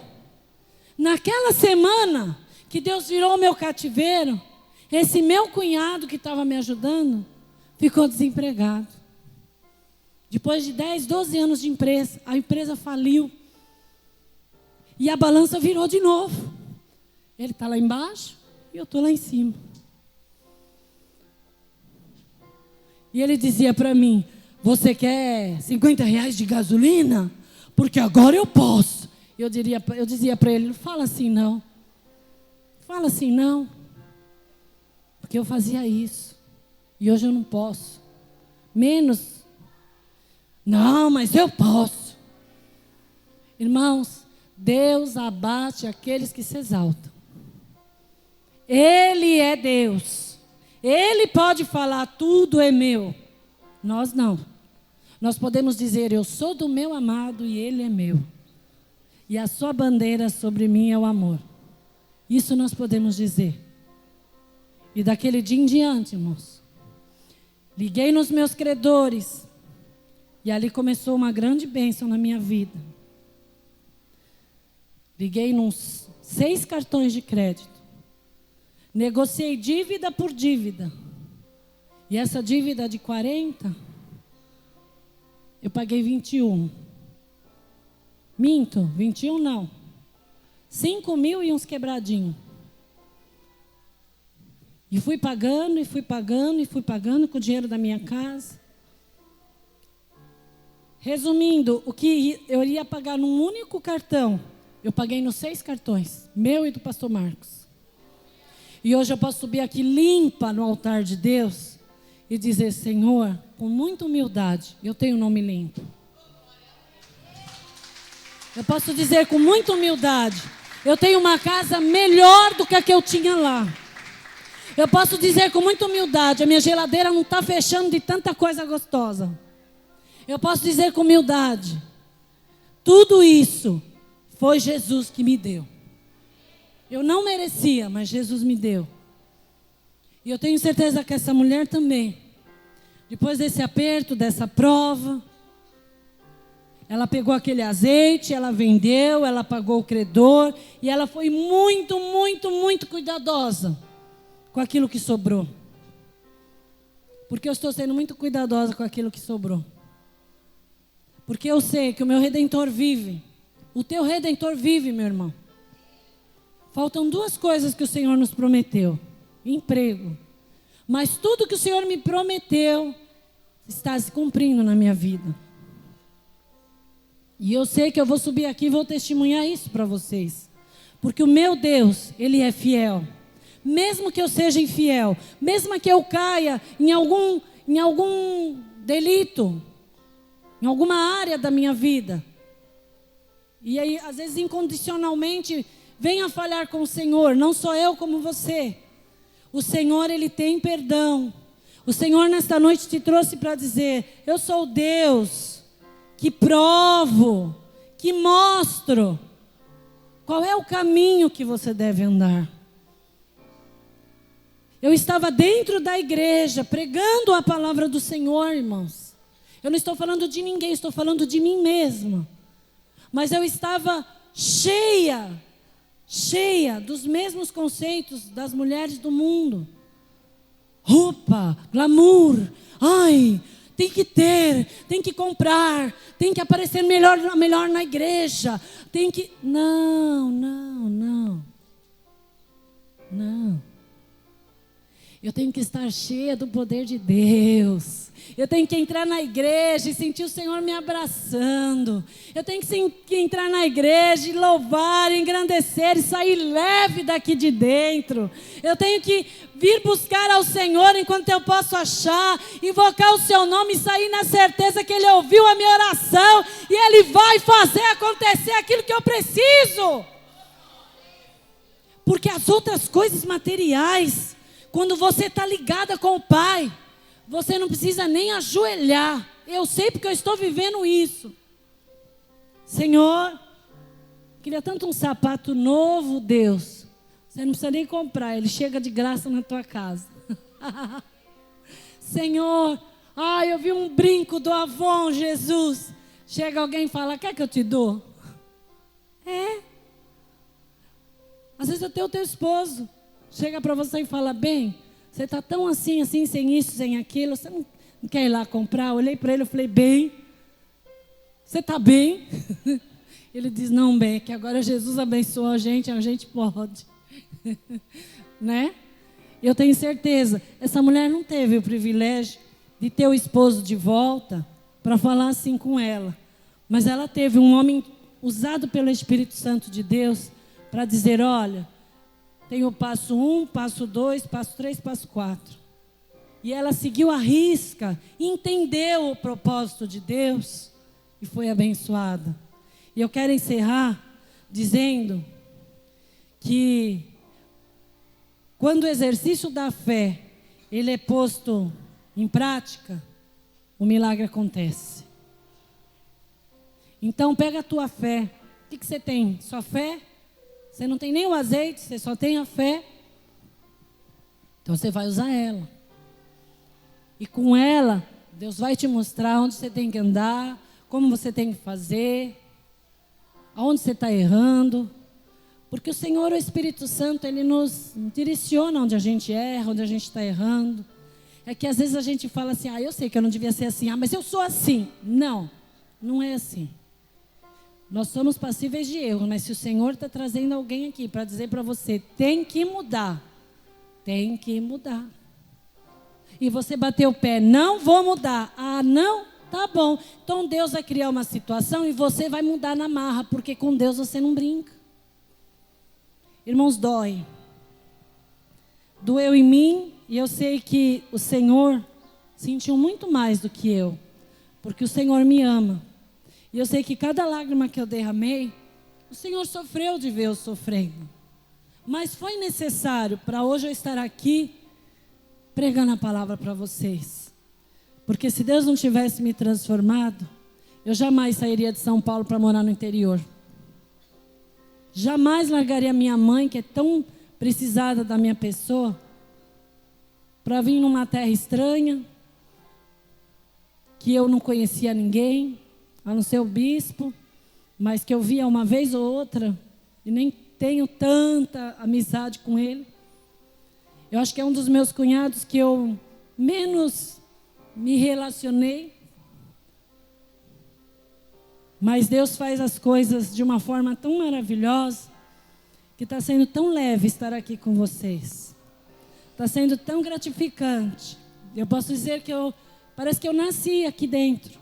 Naquela semana que Deus virou o meu cativeiro, esse meu cunhado que estava me ajudando, ficou desempregado. Depois de 10, 12 anos de empresa, a empresa faliu. E a balança virou de novo. Ele está lá embaixo e eu estou lá em cima. E ele dizia para mim, você quer 50 reais de gasolina? Porque agora eu posso. Eu dizia para ele, não fala assim não. Fala assim não. Porque eu fazia isso. E hoje eu não posso. Menos. Não, mas eu posso. Irmãos, Deus abate aqueles que se exaltam. Ele é Deus. Ele pode falar, tudo é meu. Nós não. Nós podemos dizer, eu sou do meu amado e ele é meu. E a sua bandeira sobre mim é o amor. Isso nós podemos dizer. E daquele dia em diante, irmãos, liguei nos meus credores. E ali começou uma grande bênção na minha vida. Liguei nos 6 cartões de crédito. Negociei dívida por dívida. E essa dívida de 40, eu paguei 21. Minto, 21 não. 5 mil e uns quebradinhos. E fui pagando, e fui pagando, e fui pagando com o dinheiro da minha casa. Resumindo, o que eu iria pagar num único cartão, eu paguei nos 6 cartões, meu e do pastor Marcos. E hoje eu posso subir aqui limpa no altar de Deus e dizer, Senhor, com muita humildade, eu tenho um nome limpo. Eu posso dizer com muita humildade, eu tenho uma casa melhor do que a que eu tinha lá. Eu posso dizer com muita humildade, a minha geladeira não está fechando de tanta coisa gostosa. Eu posso dizer com humildade, tudo isso foi Jesus que me deu. Eu não merecia, mas Jesus me deu. E eu tenho certeza que essa mulher também, depois desse aperto, dessa prova, ela pegou aquele azeite, ela vendeu, ela pagou o credor, e ela foi muito, muito, muito cuidadosa com aquilo que sobrou. Porque eu estou sendo muito cuidadosa com aquilo que sobrou. Porque eu sei que o meu Redentor vive. O teu Redentor vive, meu irmão. Faltam 2 coisas que o Senhor nos prometeu. Emprego. Mas tudo que o Senhor me prometeu está se cumprindo na minha vida. E eu sei que eu vou subir aqui e vou testemunhar isso para vocês. Porque o meu Deus, Ele é fiel. Mesmo que eu seja infiel, mesmo que eu caia em algum delito, em alguma área da minha vida, e aí às vezes incondicionalmente venha falhar com o Senhor, não sou eu como você. O Senhor, Ele tem perdão. O Senhor nesta noite te trouxe para dizer, eu sou Deus que provo, que mostro qual é o caminho que você deve andar. Eu estava dentro da igreja, pregando a palavra do Senhor, irmãos. Eu não estou falando de ninguém, estou falando de mim mesma. Mas eu estava cheia dos mesmos conceitos das mulheres do mundo. Roupa, glamour, ai, tem que ter, tem que comprar, tem que aparecer melhor na igreja, tem que... Não. Eu tenho que estar cheia do poder de Deus. Eu tenho que entrar na igreja e sentir o Senhor me abraçando. Eu tenho que entrar na igreja e louvar, engrandecer e sair leve daqui de dentro. Eu tenho que vir buscar ao Senhor enquanto eu posso achar, invocar o seu nome e sair na certeza que Ele ouviu a minha oração e Ele vai fazer acontecer aquilo que eu preciso. Porque as outras coisas materiais, quando você está ligada com o Pai, você não precisa nem ajoelhar. Eu sei porque eu estou vivendo isso. Senhor, Queria tanto um sapato novo, Deus. Você não precisa nem comprar, ele chega de graça na tua casa. Senhor, eu vi um brinco do Avon, Jesus. Chega alguém e fala, quer que eu te dou? Às vezes eu tenho o teu esposo. Chega para você e fala, bem, você está tão assim, sem isso, sem aquilo. Você não quer ir lá comprar? Eu olhei para ele e falei, bem, você está bem? Ele diz, não, bem, é que agora Jesus abençoou a gente pode. Né? Eu tenho certeza, essa mulher não teve o privilégio de ter o esposo de volta para falar assim com ela. Mas ela teve um homem usado pelo Espírito Santo de Deus para dizer, olha, tem o passo 1, passo 2, passo 3, passo 4. E ela seguiu à risca, entendeu o propósito de Deus e foi abençoada. E eu quero encerrar dizendo que quando o exercício da fé ele é posto em prática, o milagre acontece. Então pega a tua fé. O que você tem? Só fé? Você não tem nem o azeite, você só tem a fé. Então você vai usar ela. E com ela, Deus vai te mostrar onde você tem que andar, como você tem que fazer, aonde você está errando. Porque o Senhor, o Espírito Santo, Ele nos direciona onde a gente erra, onde a gente está errando. É que às vezes a gente fala assim, eu sei que eu não devia ser assim, mas eu sou assim. Não, não é assim. Nós somos passíveis de erro, mas se o Senhor está trazendo alguém aqui para dizer para você, tem que mudar. Tem que mudar. E você bateu o pé, não vou mudar. Não? Tá bom. Então Deus vai criar uma situação e você vai mudar na marra, porque com Deus você não brinca. Irmãos, dói. Doeu em mim e eu sei que o Senhor sentiu muito mais do que eu, porque o Senhor me ama. E eu sei que cada lágrima que eu derramei, o Senhor sofreu de ver eu sofrendo. Mas foi necessário para hoje eu estar aqui pregando a palavra para vocês. Porque se Deus não tivesse me transformado, eu jamais sairia de São Paulo para morar no interior. Jamais largaria minha mãe, que é tão precisada da minha pessoa, para vir numa terra estranha, que eu não conhecia ninguém, a não ser o bispo, mas que eu via uma vez ou outra, e nem tenho tanta amizade com ele. Eu acho que é um dos meus cunhados que eu menos me relacionei. Mas Deus faz as coisas de uma forma tão maravilhosa, que está sendo tão leve estar aqui com vocês. Está sendo tão gratificante. Eu posso dizer que parece que eu nasci aqui dentro.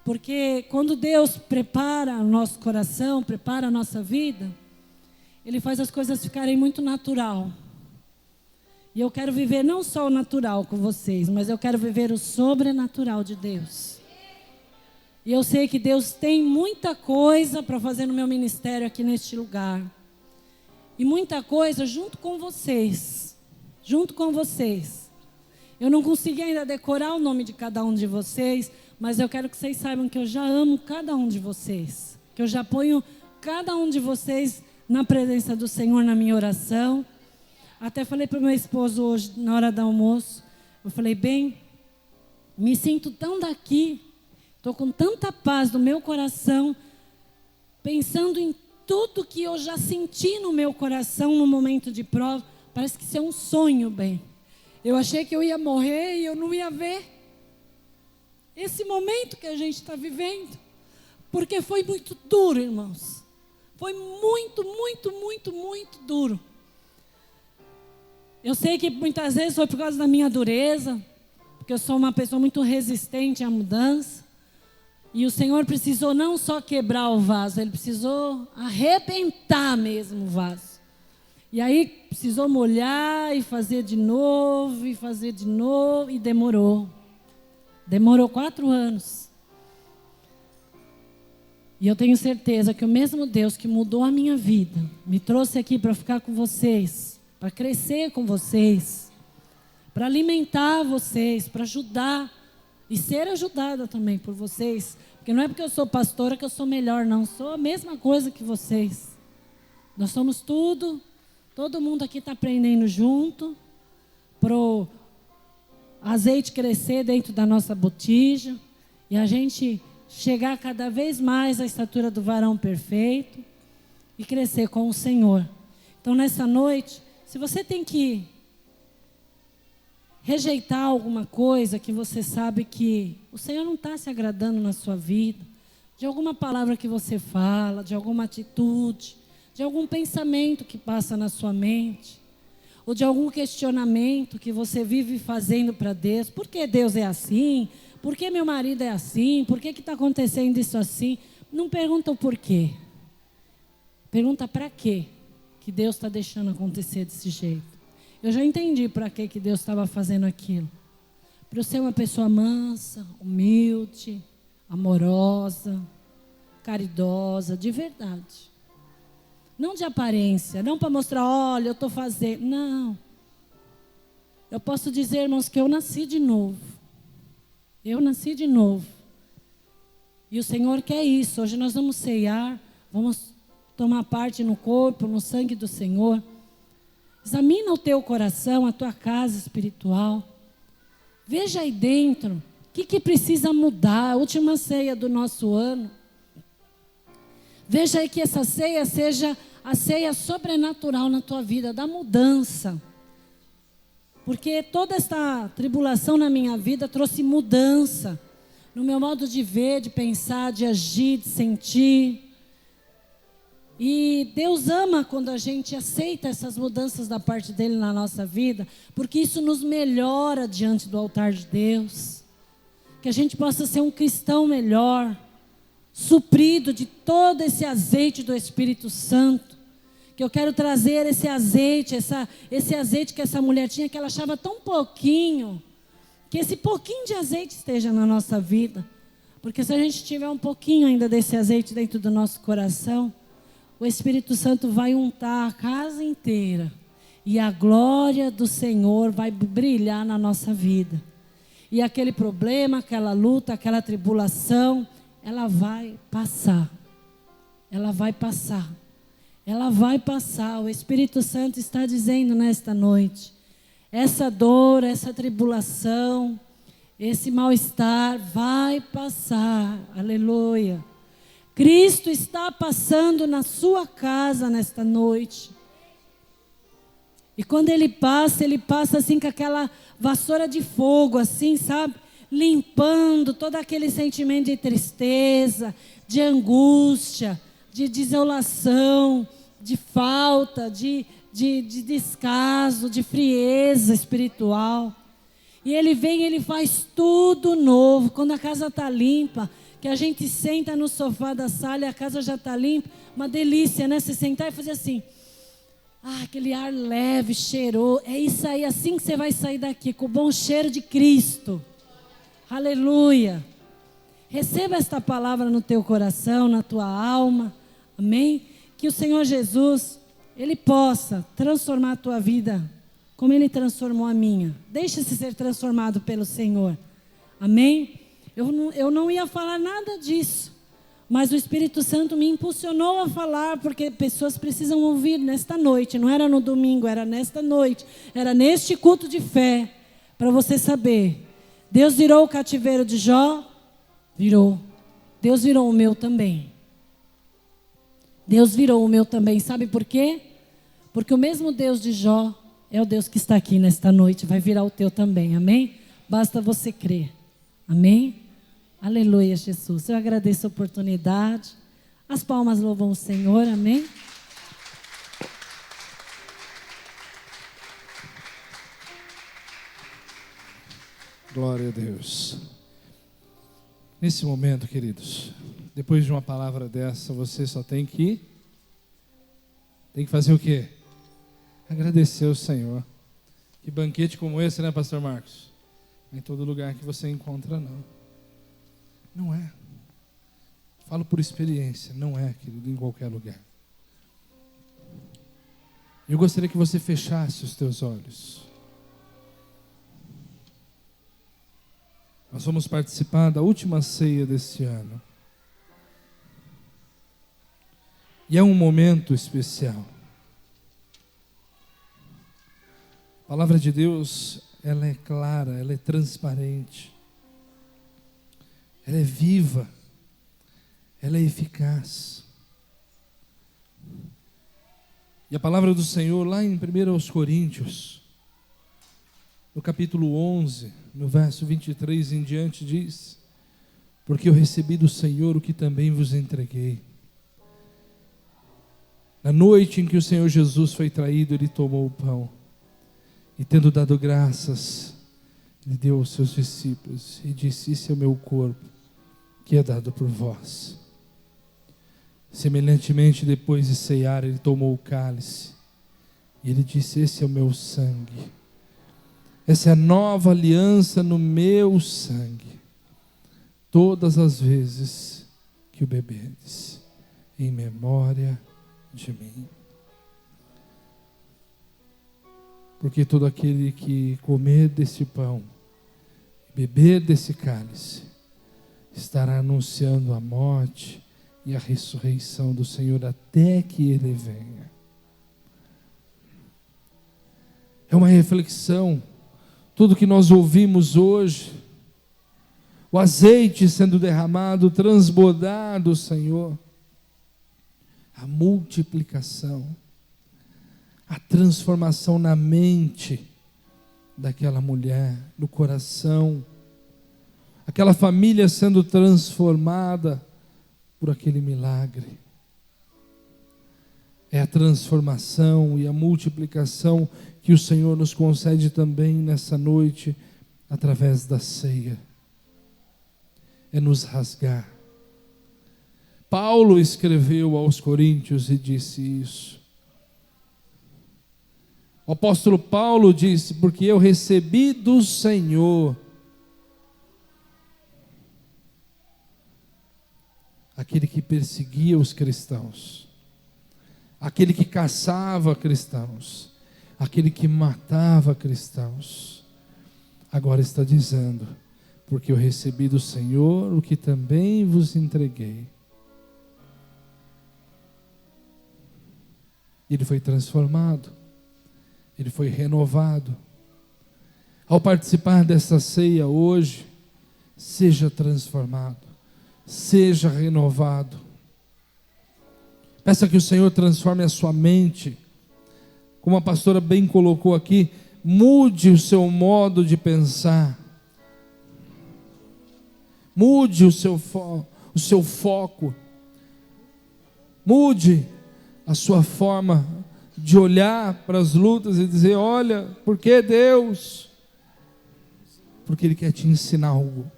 Porque quando Deus prepara o nosso coração, prepara a nossa vida, Ele faz as coisas ficarem muito natural. E eu quero viver não só o natural com vocês, mas eu quero viver o sobrenatural de Deus. E eu sei que Deus tem muita coisa para fazer no meu ministério aqui neste lugar. E muita coisa junto com vocês. Junto com vocês. Eu não consegui ainda decorar o nome de cada um de vocês, mas eu quero que vocês saibam que eu já amo cada um de vocês. Que eu já ponho cada um de vocês na presença do Senhor na minha oração. Até falei para o meu esposo hoje, na hora do almoço, eu falei, bem, me sinto tão daqui, estou com tanta paz no meu coração, pensando em tudo que eu já senti no meu coração no momento de prova. Parece que isso é um sonho, bem. Eu achei que eu ia morrer e eu não ia ver esse momento que a gente está vivendo, porque foi muito duro, irmãos. Foi muito, muito, muito, muito duro. Eu sei que muitas vezes foi por causa da minha dureza, porque eu sou uma pessoa muito resistente à mudança. E o Senhor precisou não só quebrar o vaso, Ele precisou arrebentar mesmo o vaso. E aí precisou molhar e fazer de novo, e fazer de novo, e demorou. Demorou 4 anos. E eu tenho certeza que o mesmo Deus que mudou a minha vida, me trouxe aqui para ficar com vocês, para crescer com vocês, para alimentar vocês, para ajudar e ser ajudada também por vocês, Porque não é porque eu sou pastora que eu sou melhor, não. Sou a mesma coisa que vocês. Nós somos tudo. Todo mundo aqui está aprendendo junto. Para o azeite crescer dentro da nossa botija. E a gente chegar cada vez mais à estatura do varão perfeito. E crescer com o Senhor. Então nessa noite, se você tem que rejeitar alguma coisa que você sabe que o Senhor não está se agradando na sua vida, de alguma palavra que você fala, de alguma atitude, de algum pensamento que passa na sua mente, ou de algum questionamento que você vive fazendo para Deus. Por que Deus é assim? Por que meu marido é assim? Por que está acontecendo isso assim? Não pergunta o porquê. Pergunta para quê que Deus está deixando acontecer desse jeito. Eu já entendi para que Deus estava fazendo aquilo. Para eu ser uma pessoa mansa, humilde, amorosa, caridosa, de verdade. Não de aparência, não para mostrar, olha, eu estou fazendo. Não. Eu posso dizer, irmãos, que eu nasci de novo. Eu nasci de novo. E o Senhor quer isso. Hoje nós vamos ceiar, vamos tomar parte no corpo, no sangue do Senhor. Examina o teu coração, a tua casa espiritual. Veja aí dentro, o que precisa mudar, a última ceia do nosso ano. Veja aí que essa ceia seja a ceia sobrenatural na tua vida, da mudança. Porque toda esta tribulação na minha vida trouxe mudança. No meu modo de ver, de pensar, de agir, de sentir. E Deus ama quando a gente aceita essas mudanças da parte dele na nossa vida, porque isso nos melhora diante do altar de Deus. Que a gente possa ser um cristão melhor, suprido de todo esse azeite do Espírito Santo. Que eu quero trazer esse azeite que essa mulher tinha, que ela achava tão pouquinho, que esse pouquinho de azeite esteja na nossa vida. Porque se a gente tiver um pouquinho ainda desse azeite dentro do nosso coração, o Espírito Santo vai untar a casa inteira. E a glória do Senhor vai brilhar na nossa vida. E aquele problema, aquela luta, aquela tribulação, ela vai passar. Ela vai passar. Ela vai passar. O Espírito Santo está dizendo nesta noite. Essa dor, essa tribulação, esse mal-estar vai passar. Aleluia. Cristo está passando na sua casa nesta noite. E quando Ele passa assim com aquela vassoura de fogo, assim, sabe? Limpando todo aquele sentimento de tristeza, de angústia, de desolação, de falta, de descaso, de frieza espiritual. E Ele vem, Ele faz tudo novo. Quando a casa está limpa, que a gente senta no sofá da sala e a casa já está limpa, uma delícia, né? Você sentar e fazer assim, aquele ar leve, cheiroso, é isso aí, assim que você vai sair daqui, com o bom cheiro de Cristo. Aleluia. Receba esta palavra no teu coração, na tua alma, amém? Que o Senhor Jesus, Ele possa transformar a tua vida, como Ele transformou a minha. Deixe-se ser transformado pelo Senhor, amém? Eu não ia falar nada disso, mas o Espírito Santo me impulsionou a falar, porque pessoas precisam ouvir nesta noite. Não era no domingo, era nesta noite, era neste culto de fé, para você saber. Deus virou o cativeiro de Jó? Virou. Deus virou o meu também. Deus virou o meu também. Sabe por quê? Porque o mesmo Deus de Jó é o Deus que está aqui nesta noite, vai virar o teu também, amém? Basta você crer, amém? Aleluia, Jesus. Eu agradeço a oportunidade. As palmas louvam o Senhor, amém? Glória a Deus. Nesse momento, queridos, depois de uma palavra dessa, você só tem que fazer o quê? Agradecer ao Senhor. Que banquete como esse, né, pastor Marcos? Em todo lugar que você encontra, não. Não é. Falo por experiência, não é, querido, em qualquer lugar. Eu gostaria que você fechasse os teus olhos. Nós vamos participar da última ceia desse ano. E é um momento especial. A palavra de Deus, ela é clara, ela é transparente. Ela é viva. Ela é eficaz. E a palavra do Senhor, lá em 1 Coríntios, no capítulo 11, no verso 23 em diante, diz: porque eu recebi do Senhor o que também vos entreguei. Na noite em que o Senhor Jesus foi traído, Ele tomou o pão e, tendo dado graças, Ele deu aos seus discípulos e disse: isso é o meu corpo, que é dado por vós. Semelhantemente, depois de ceiar, Ele tomou o cálice e Ele disse: esse é o meu sangue. Essa é a nova aliança no meu sangue. Todas as vezes que o beberdes, em memória de mim. Porque todo aquele que comer desse pão, beber desse cálice, estará anunciando a morte e a ressurreição do Senhor até que Ele venha. É uma reflexão. Tudo que nós ouvimos hoje, o azeite sendo derramado, transbordado, Senhor, a multiplicação, a transformação na mente daquela mulher, no coração, aquela família sendo transformada por aquele milagre. É a transformação e a multiplicação que o Senhor nos concede também nessa noite, através da ceia. É nos rasgar. Paulo escreveu aos Coríntios e disse isso. O apóstolo Paulo disse: porque eu recebi do Senhor aquele que perseguia os cristãos, aquele que caçava cristãos, aquele que matava cristãos, agora está dizendo: porque eu recebi do Senhor o que também vos entreguei. Ele foi transformado, ele foi renovado. Ao participar dessa ceia hoje, seja transformado, seja renovado. Peça que o Senhor transforme a sua mente. Como a pastora bem colocou aqui, mude o seu modo de pensar. Mude o seu foco. Mude a sua forma de olhar para as lutas e dizer: olha, por que Deus? Porque Ele quer te ensinar algo.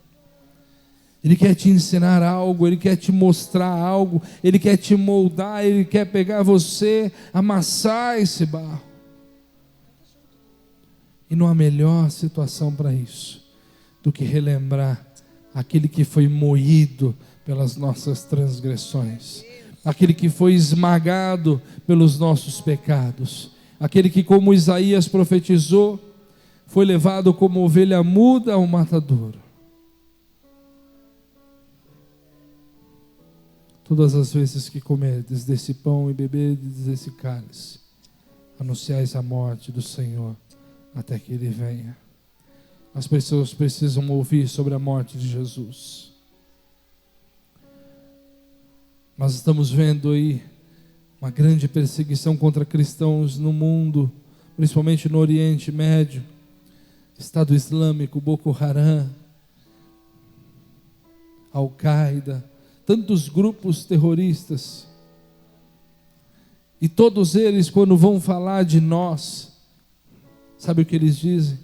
Ele quer te ensinar algo, Ele quer te mostrar algo, Ele quer te moldar, Ele quer pegar você, amassar esse barro. E não há melhor situação para isso do que relembrar aquele que foi moído pelas nossas transgressões, aquele que foi esmagado pelos nossos pecados, aquele que, como Isaías profetizou, foi levado como ovelha muda ao matadouro. Todas as vezes que comerdes desse pão e beberdes desse cálice, anunciais a morte do Senhor até que Ele venha. As pessoas precisam ouvir sobre a morte de Jesus. Nós estamos vendo aí uma grande perseguição contra cristãos no mundo, principalmente no Oriente Médio. Estado Islâmico, Boko Haram, Al-Qaeda, tantos grupos terroristas. E todos eles, quando vão falar de nós, sabe o que eles dizem?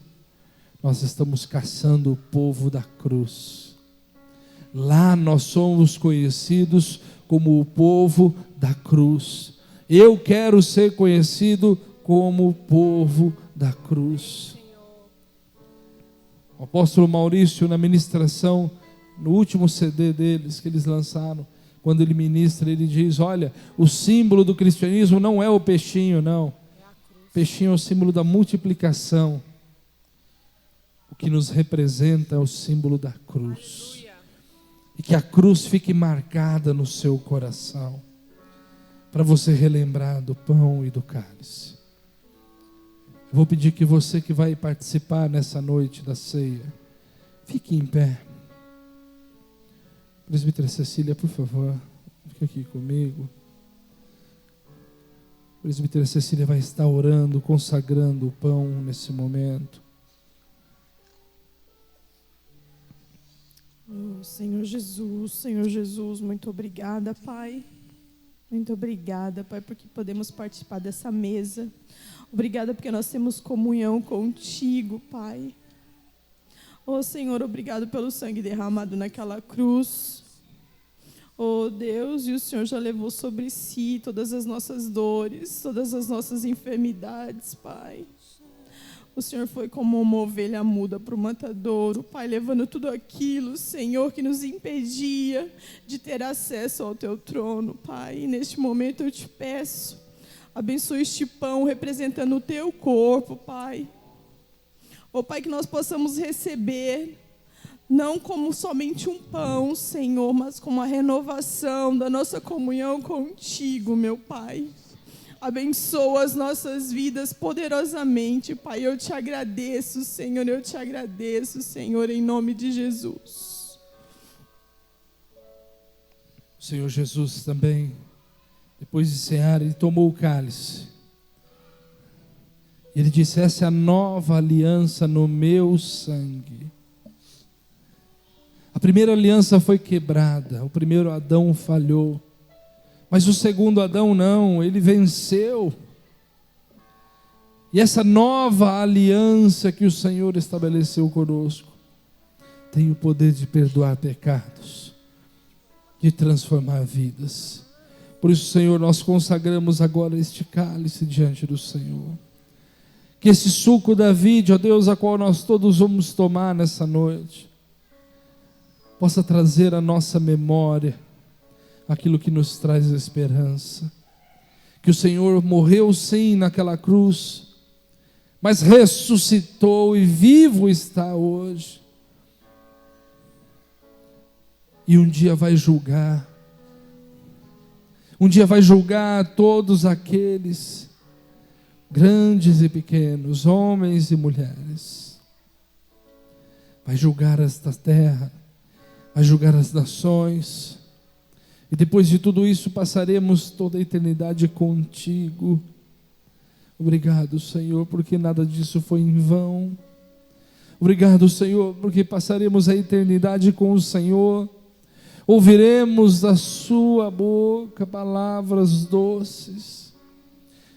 Nós estamos caçando o povo da cruz. Lá nós somos conhecidos como o povo da cruz. Eu quero ser conhecido como o povo da cruz. O apóstolo Maurício, na ministração, no último CD deles que eles lançaram, quando ele ministra, ele diz: olha, o símbolo do cristianismo não é o peixinho, não. O peixinho é o símbolo da multiplicação. O que nos representa é o símbolo da cruz. E que a cruz fique marcada no seu coração. para você relembrar do pão e do cálice. Eu vou pedir que você que vai participar nessa noite da ceia, fique em pé. Presbítera Cecília, por favor, fique aqui comigo. Presbítera Cecília vai estar orando, consagrando o pão nesse momento. Oh, Senhor Jesus, muito obrigada, Pai. Muito obrigada, Pai, porque podemos participar dessa mesa. Obrigada porque nós temos comunhão contigo, Pai. Oh, Senhor, obrigado pelo sangue derramado naquela cruz. Oh, Deus, e o Senhor já levou sobre si todas as nossas dores, todas as nossas enfermidades, Pai. O Senhor foi como uma ovelha muda para o matadouro, Pai, levando tudo aquilo, Senhor, que nos impedia de ter acesso ao Teu trono, Pai. E neste momento eu te peço, abençoe este pão representando o Teu corpo, Pai. Ó Pai, que nós possamos receber, não como somente um pão, Senhor, mas como a renovação da nossa comunhão contigo, meu Pai. Abençoa as nossas vidas poderosamente, Pai. Eu te agradeço, Senhor, em nome de Jesus. O Senhor Jesus também, depois de cear, ele tomou o cálice. Ele disse: essa é a nova aliança no meu sangue. A primeira aliança foi quebrada, o primeiro Adão falhou. Mas o segundo Adão não, ele venceu. E essa nova aliança que o Senhor estabeleceu conosco tem o poder de perdoar pecados, de transformar vidas. Por isso, Senhor, nós consagramos agora este cálice diante do Senhor. Que esse suco da vide, ó Deus, a qual nós todos vamos tomar nessa noite, possa trazer à nossa memória aquilo que nos traz esperança. Que o Senhor morreu sim naquela cruz, mas ressuscitou e vivo está hoje. E um dia vai julgar. Um dia vai julgar todos aqueles, grandes e pequenos, homens e mulheres. Vai julgar esta terra, vai julgar as nações. E depois de tudo isso, passaremos toda a eternidade contigo. Obrigado, Senhor, porque nada disso foi em vão. Obrigado, Senhor, porque passaremos a eternidade com o Senhor. Ouviremos da sua boca palavras doces.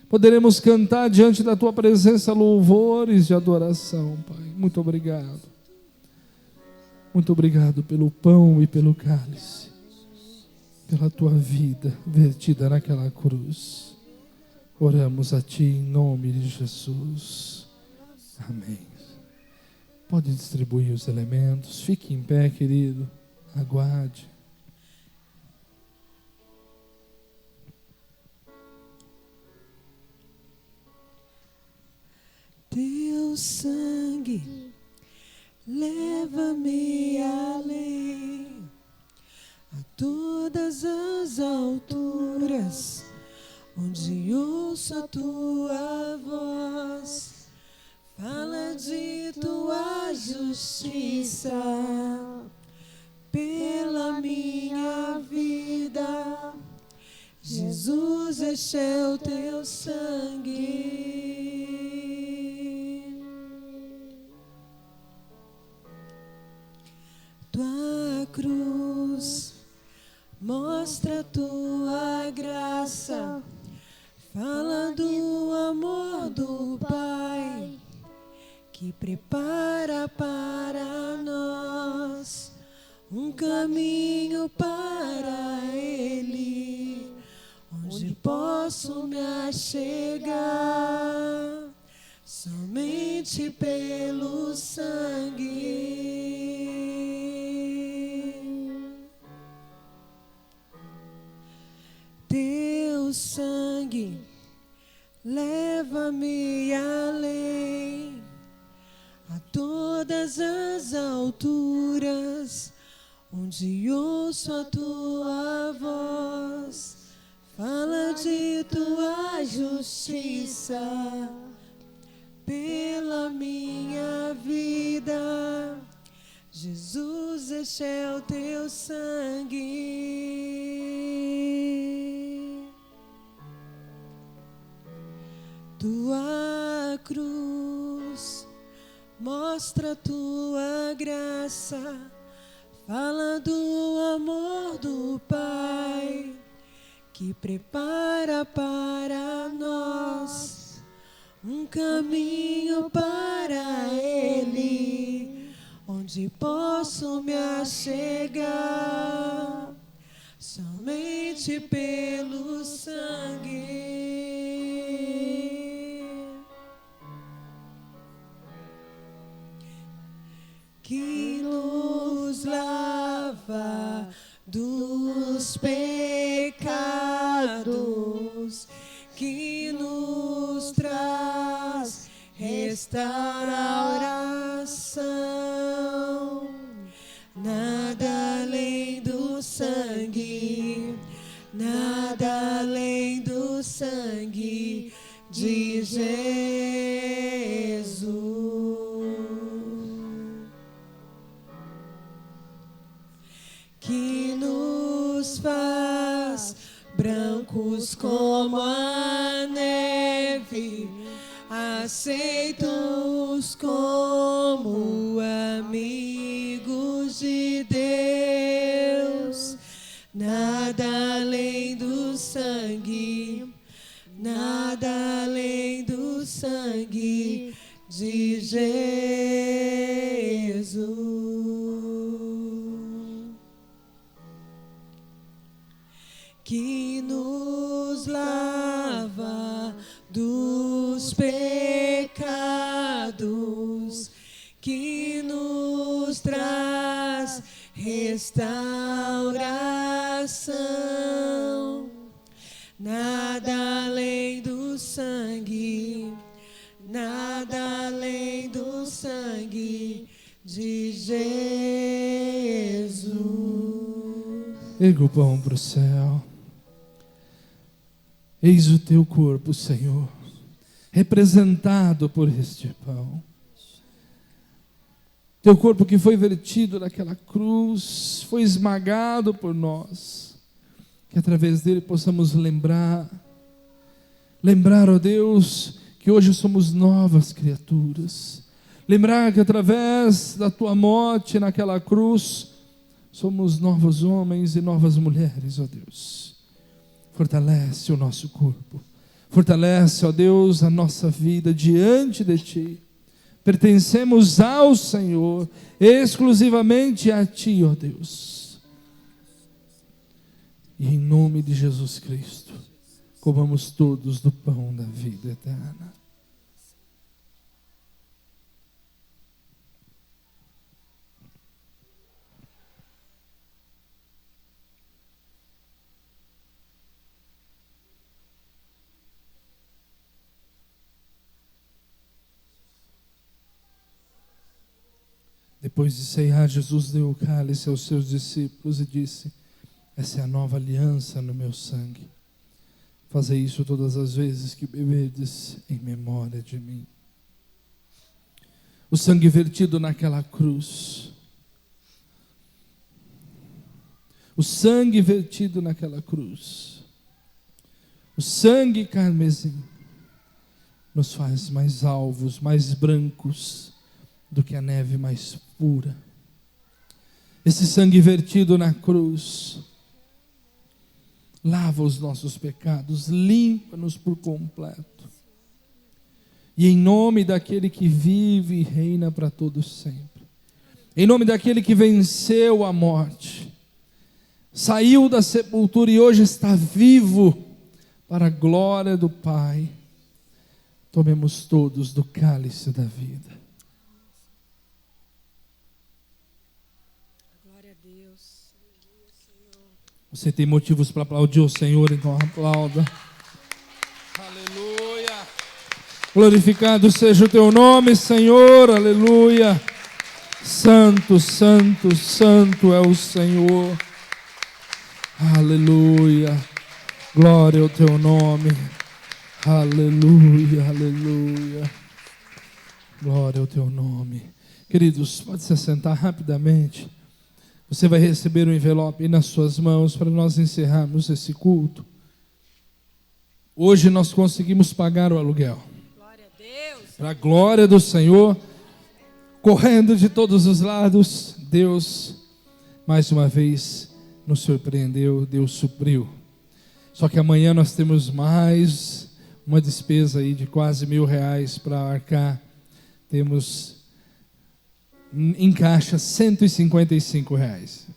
Poderemos cantar diante da tua presença louvores de adoração, Pai. Muito obrigado. Muito obrigado pelo pão e pelo cálice, pela tua vida vertida naquela cruz. Oramos a ti em nome de Jesus. Amém. Pode distribuir os elementos. Fique em pé, querido. Aguarde. Teu sangue leva-me além, a todas as alturas, onde ouço a tua voz. Fala de tua justiça pela minha vida. Jesus, este é o teu sangue. Tua cruz mostra a tua graça, fala do amor do Pai, que prepara para nós um caminho para Ele, onde posso me achegar somente pelo sangue. Teu sangue leva-me além, a todas as alturas, onde ouço a tua voz. Fala de tua justiça pela minha vida. Jesus, este é o teu sangue. Tua cruz mostra tua graça, fala do amor do Pai que prepara para nós um caminho para Ele, onde posso me achegar somente pelo sangue que nos lava dos pecados, que nos traz restauração. Nada além do sangue, nada além do sangue de Jesus. Que nos faz brancos como a neve, aceitos como amigos de Deus. Nada além do sangue, nada além do sangue de Jesus. Que nos lava dos pecados, que nos traz restauração. Nada além do sangue, nada além do sangue de Jesus. Erga o pão para o céu. Eis o teu corpo, Senhor, representado por este pão. Teu corpo que foi vertido naquela cruz, foi esmagado por nós. Que através dele possamos lembrar, ó Deus, que hoje somos novas criaturas. Lembrar que através da tua morte naquela cruz, somos novos homens e novas mulheres, ó Deus. Fortalece o nosso corpo. Fortalece, ó Deus, a nossa vida diante de Ti. Pertencemos ao Senhor, exclusivamente a Ti, ó Deus. E em nome de Jesus Cristo, comamos todos do pão da vida eterna. Depois de ceiar, Jesus deu o cálice aos seus discípulos e disse: essa é a nova aliança no meu sangue. Fazei isso todas as vezes que beberdes em memória de mim. O sangue vertido naquela cruz. O sangue vertido naquela cruz. O sangue carmesim nos faz mais alvos, mais brancos do que a neve mais pura. Esse sangue vertido na cruz lava os nossos pecados, limpa-nos por completo. E em nome daquele que vive e reina para todos sempre, em nome daquele que venceu a morte, saiu da sepultura e hoje está vivo para a glória do Pai, tomemos todos do cálice da vida. Você tem motivos para aplaudir o Senhor, então aplauda. Aleluia. Glorificado seja o teu nome, Senhor. Aleluia. Santo, santo, santo é o Senhor. Aleluia. Glória ao teu nome. Aleluia, aleluia. Glória ao teu nome. Queridos, pode se assentar rapidamente. Você vai receber um envelope aí nas suas mãos para nós encerrarmos esse culto. Hoje nós conseguimos pagar o aluguel. Glória a Deus. Para a glória do Senhor, correndo de todos os lados, Deus, mais uma vez, nos surpreendeu, Deus supriu. Só que amanhã nós temos mais uma despesa aí de quase R$1.000 para arcar. Temos em caixa R$155.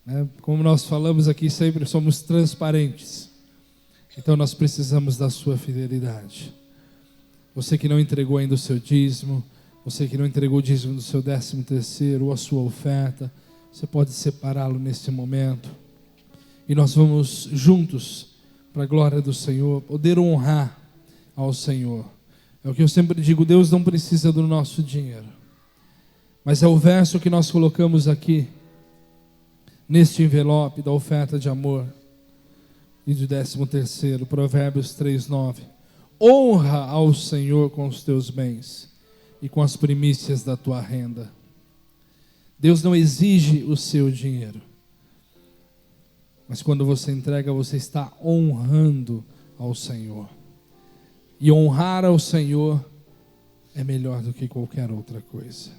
Né? Como nós falamos aqui sempre, somos transparentes. Então nós precisamos da sua fidelidade. Você que não entregou ainda o seu dízimo, você que não entregou o dízimo do seu 13º ou a sua oferta, você pode separá-lo nesse momento. E nós vamos juntos, para a glória do Senhor, poder honrar ao Senhor. É o que eu sempre digo, Deus não precisa do nosso dinheiro. Mas é o verso que nós colocamos aqui, neste envelope da oferta de amor e de 13º, Provérbios 3:9. Honra ao Senhor com os teus bens e com as primícias da tua renda. Deus não exige o seu dinheiro. Mas quando você entrega, você está honrando ao Senhor. E honrar ao Senhor é melhor do que qualquer outra coisa.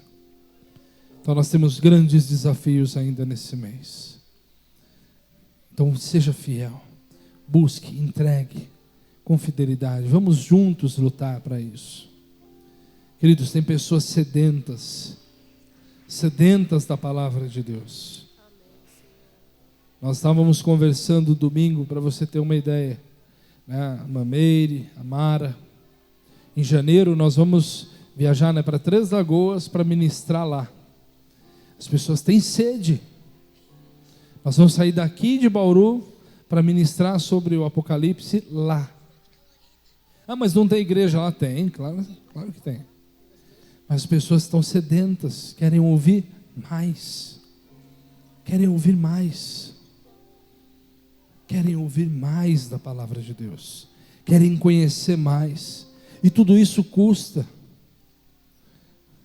Então nós temos grandes desafios ainda nesse mês. Então seja fiel. Busque, entregue com fidelidade. Vamos juntos lutar para isso. Queridos, tem pessoas sedentas da palavra de Deus. Nós estávamos conversando domingo, para você ter uma ideia, né? A Mameire, a Mara. Em janeiro nós vamos viajar, né, para Três Lagoas para ministrar lá. As pessoas têm sede. Nós vamos sair daqui de Bauru para ministrar sobre o Apocalipse lá. Ah, mas não tem igreja lá? Tem, claro que tem. Mas as pessoas estão sedentas, querem ouvir mais. Querem ouvir mais. Querem ouvir mais da palavra de Deus. Querem conhecer mais. E tudo isso custa.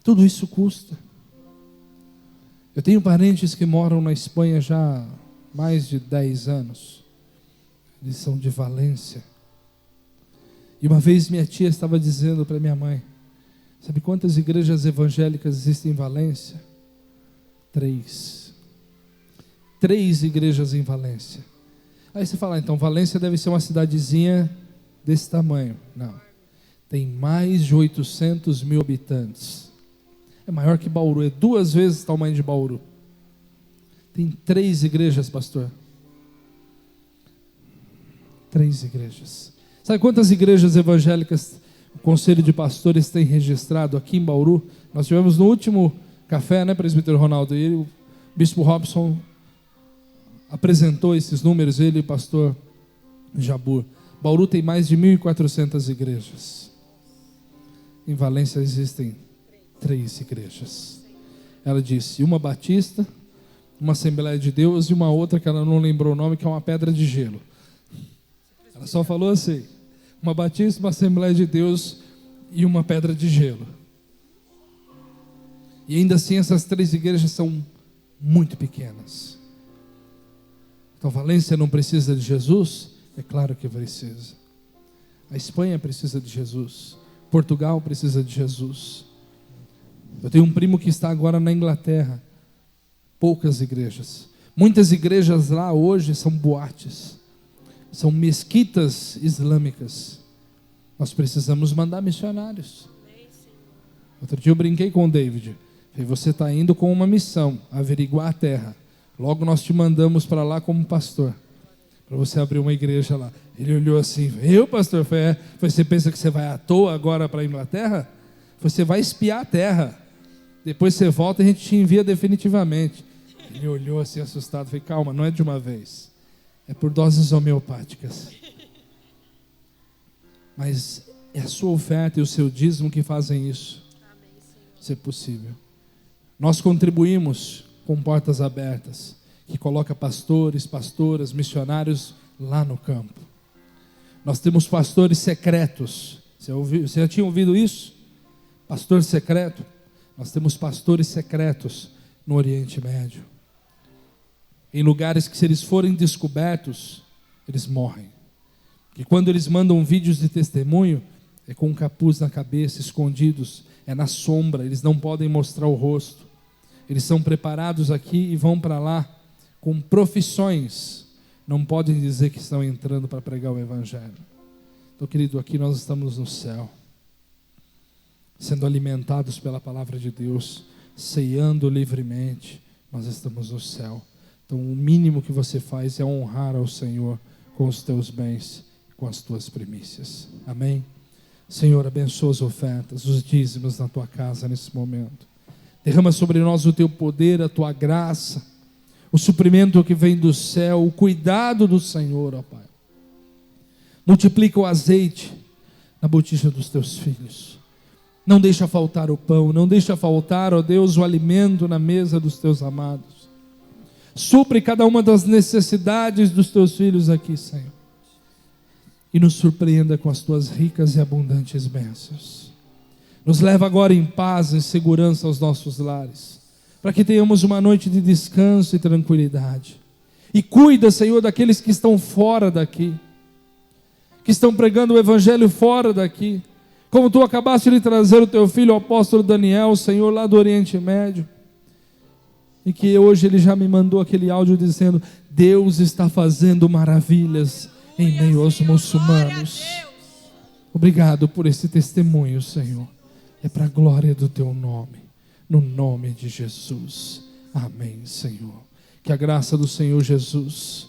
Tudo isso custa. Eu tenho parentes que moram na Espanha já há mais de 10 anos. Eles são de Valência. E uma vez minha tia estava dizendo para minha mãe: sabe quantas igrejas evangélicas existem em Valência? 3. 3 igrejas em Valência. Aí você fala, então Valência deve ser uma cidadezinha desse tamanho. Não. Tem mais de 800 mil habitantes. É maior que Bauru, é 2 vezes o tamanho de Bauru. Tem 3 igrejas, pastor. 3 igrejas. Sabe quantas igrejas evangélicas o Conselho de Pastores tem registrado aqui em Bauru? Nós tivemos no último café, né, presbítero Ronaldo? E o bispo Robson apresentou esses números, ele e o pastor Jabur. Bauru tem mais de 1.400 igrejas. Em Valência existem 3 igrejas. Ela disse, uma batista, uma Assembleia de Deus e uma outra que ela não lembrou o nome, que é uma pedra de gelo. Ela só falou assim, uma batista, uma Assembleia de Deus e uma pedra de gelo. E ainda assim essas 3 igrejas são muito pequenas. Então Valência não precisa de Jesus? É claro que precisa. A Espanha precisa de Jesus. Portugal precisa de Jesus. Eu tenho um primo que está agora na Inglaterra. Poucas igrejas. Muitas igrejas lá hoje são boates. São mesquitas islâmicas. Nós precisamos mandar missionários. Outro dia eu brinquei com o David. Falei, você está indo com uma missão, averiguar a terra. Logo nós te mandamos para lá como pastor, para você abrir uma igreja lá. Ele olhou assim, eu pastor? Falei, você pensa que você vai à toa agora para a Inglaterra? Você vai espiar a terra. Depois você volta e a gente te envia definitivamente. Ele olhou assim assustado, falei, calma, não é de uma vez. É por doses homeopáticas. Mas é a sua oferta e o seu dízimo que fazem isso. Se é possível. Nós contribuímos com portas abertas, que coloca pastores, pastoras, missionários lá no campo. Nós temos pastores secretos. Você já tinha ouvido isso? Pastor secreto? Nós temos pastores secretos no Oriente Médio. Em lugares que, se eles forem descobertos, eles morrem. Que quando eles mandam vídeos de testemunho, é com um capuz na cabeça, escondidos, é na sombra, eles não podem mostrar o rosto. Eles são preparados aqui e vão para lá com profissões. Não podem dizer que estão entrando para pregar o Evangelho. Então, querido, aqui nós estamos no céu, sendo alimentados pela palavra de Deus, ceando livremente, nós estamos no céu. Então, o mínimo que você faz é honrar ao Senhor com os teus bens, com as tuas primícias. Amém? Senhor, abençoa as ofertas, os dízimos na tua casa nesse momento. Derrama sobre nós o teu poder, a tua graça, o suprimento que vem do céu, o cuidado do Senhor, ó Pai. Multiplica o azeite na botija dos teus filhos. Não deixa faltar o pão, não deixa faltar, ó Deus, o alimento na mesa dos teus amados. Supre cada uma das necessidades dos teus filhos aqui, Senhor. E nos surpreenda com as tuas ricas e abundantes bênçãos. Nos leva agora em paz e segurança aos nossos lares, para que tenhamos uma noite de descanso e tranquilidade. E cuida, Senhor, daqueles que estão fora daqui, que estão pregando o Evangelho fora daqui, como tu acabaste de trazer o teu filho, o apóstolo Daniel, Senhor, lá do Oriente Médio, e que hoje ele já me mandou aquele áudio dizendo: Deus está fazendo maravilhas em meio aos muçulmanos. Obrigado por esse testemunho, Senhor. É para a glória do teu nome, no nome de Jesus. Amém, Senhor. Que a graça do Senhor Jesus,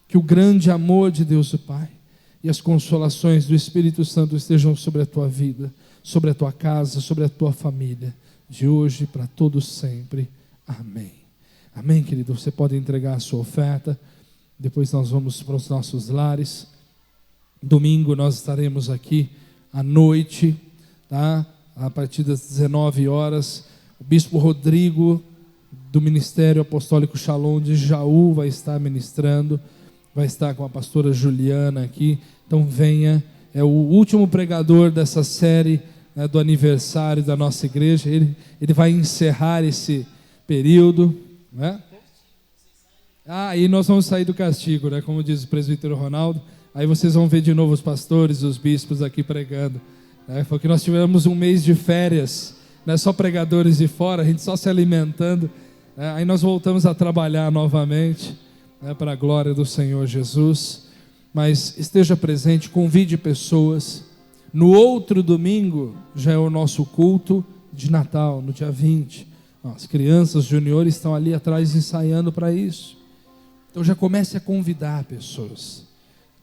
que o grande amor de Deus o Pai e as consolações do Espírito Santo estejam sobre a tua vida, sobre a tua casa, sobre a tua família, de hoje para todos sempre. Amém. Amém, querido? Você pode entregar a sua oferta. Depois nós vamos para os nossos lares. Domingo nós estaremos aqui à noite, tá? A partir das 19 horas. O Bispo Rodrigo, do Ministério Apostólico Shalom de Jaú, vai estar ministrando. Vai estar com a pastora Juliana aqui. Então venha. É o último pregador dessa série, né, do aniversário da nossa igreja. Ele vai encerrar esse período, né? Aí nós vamos sair do castigo, né? Como diz o presbítero Ronaldo. Aí vocês vão ver de novo os pastores, os bispos aqui pregando, né? Porque nós tivemos um mês de férias, né? Só pregadores de fora, a gente só se alimentando, né? Aí nós voltamos a trabalhar novamente, né? Para a glória do Senhor Jesus. Mas esteja presente, convide pessoas. No outro domingo já é o nosso culto de Natal, no dia 20. As crianças, os juniores estão ali atrás ensaiando para isso. Então já comece a convidar pessoas,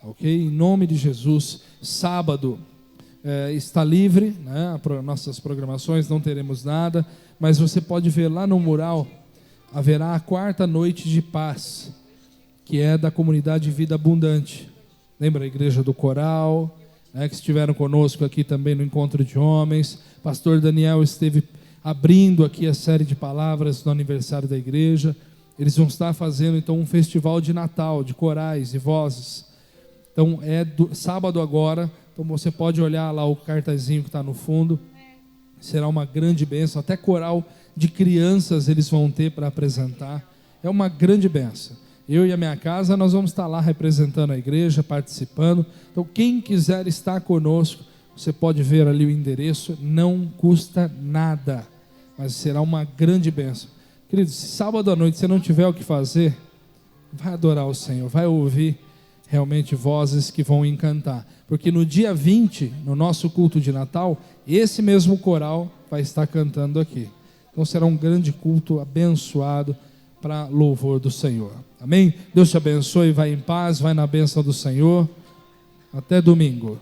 ok? Em nome de Jesus. Sábado está livre, né? Nossas programações, não teremos nada, mas você pode ver lá no mural, haverá a 4ª noite de paz, que é da comunidade Vida Abundante. Lembra a igreja do Coral, né? Que estiveram conosco aqui também no Encontro de Homens. Pastor Daniel esteve abrindo aqui a série de palavras do aniversário da igreja. Eles vão estar fazendo então um festival de Natal, de corais e vozes. Então sábado agora, então você pode olhar lá o cartazinho que está no fundo. Será uma grande bênção, até coral de crianças eles vão ter para apresentar. É uma grande bênção. Eu e a minha casa, nós vamos estar lá representando a igreja, participando. Então quem quiser estar conosco, você pode ver ali o endereço, não custa nada, mas será uma grande bênção. Queridos, se sábado à noite você não tiver o que fazer, vai adorar o Senhor, vai ouvir realmente vozes que vão encantar. Porque no dia 20, no nosso culto de Natal, esse mesmo coral vai estar cantando aqui. Então será um grande culto abençoado para louvor do Senhor. Amém? Deus te abençoe, vai em paz, vai na bênção do Senhor. Até domingo.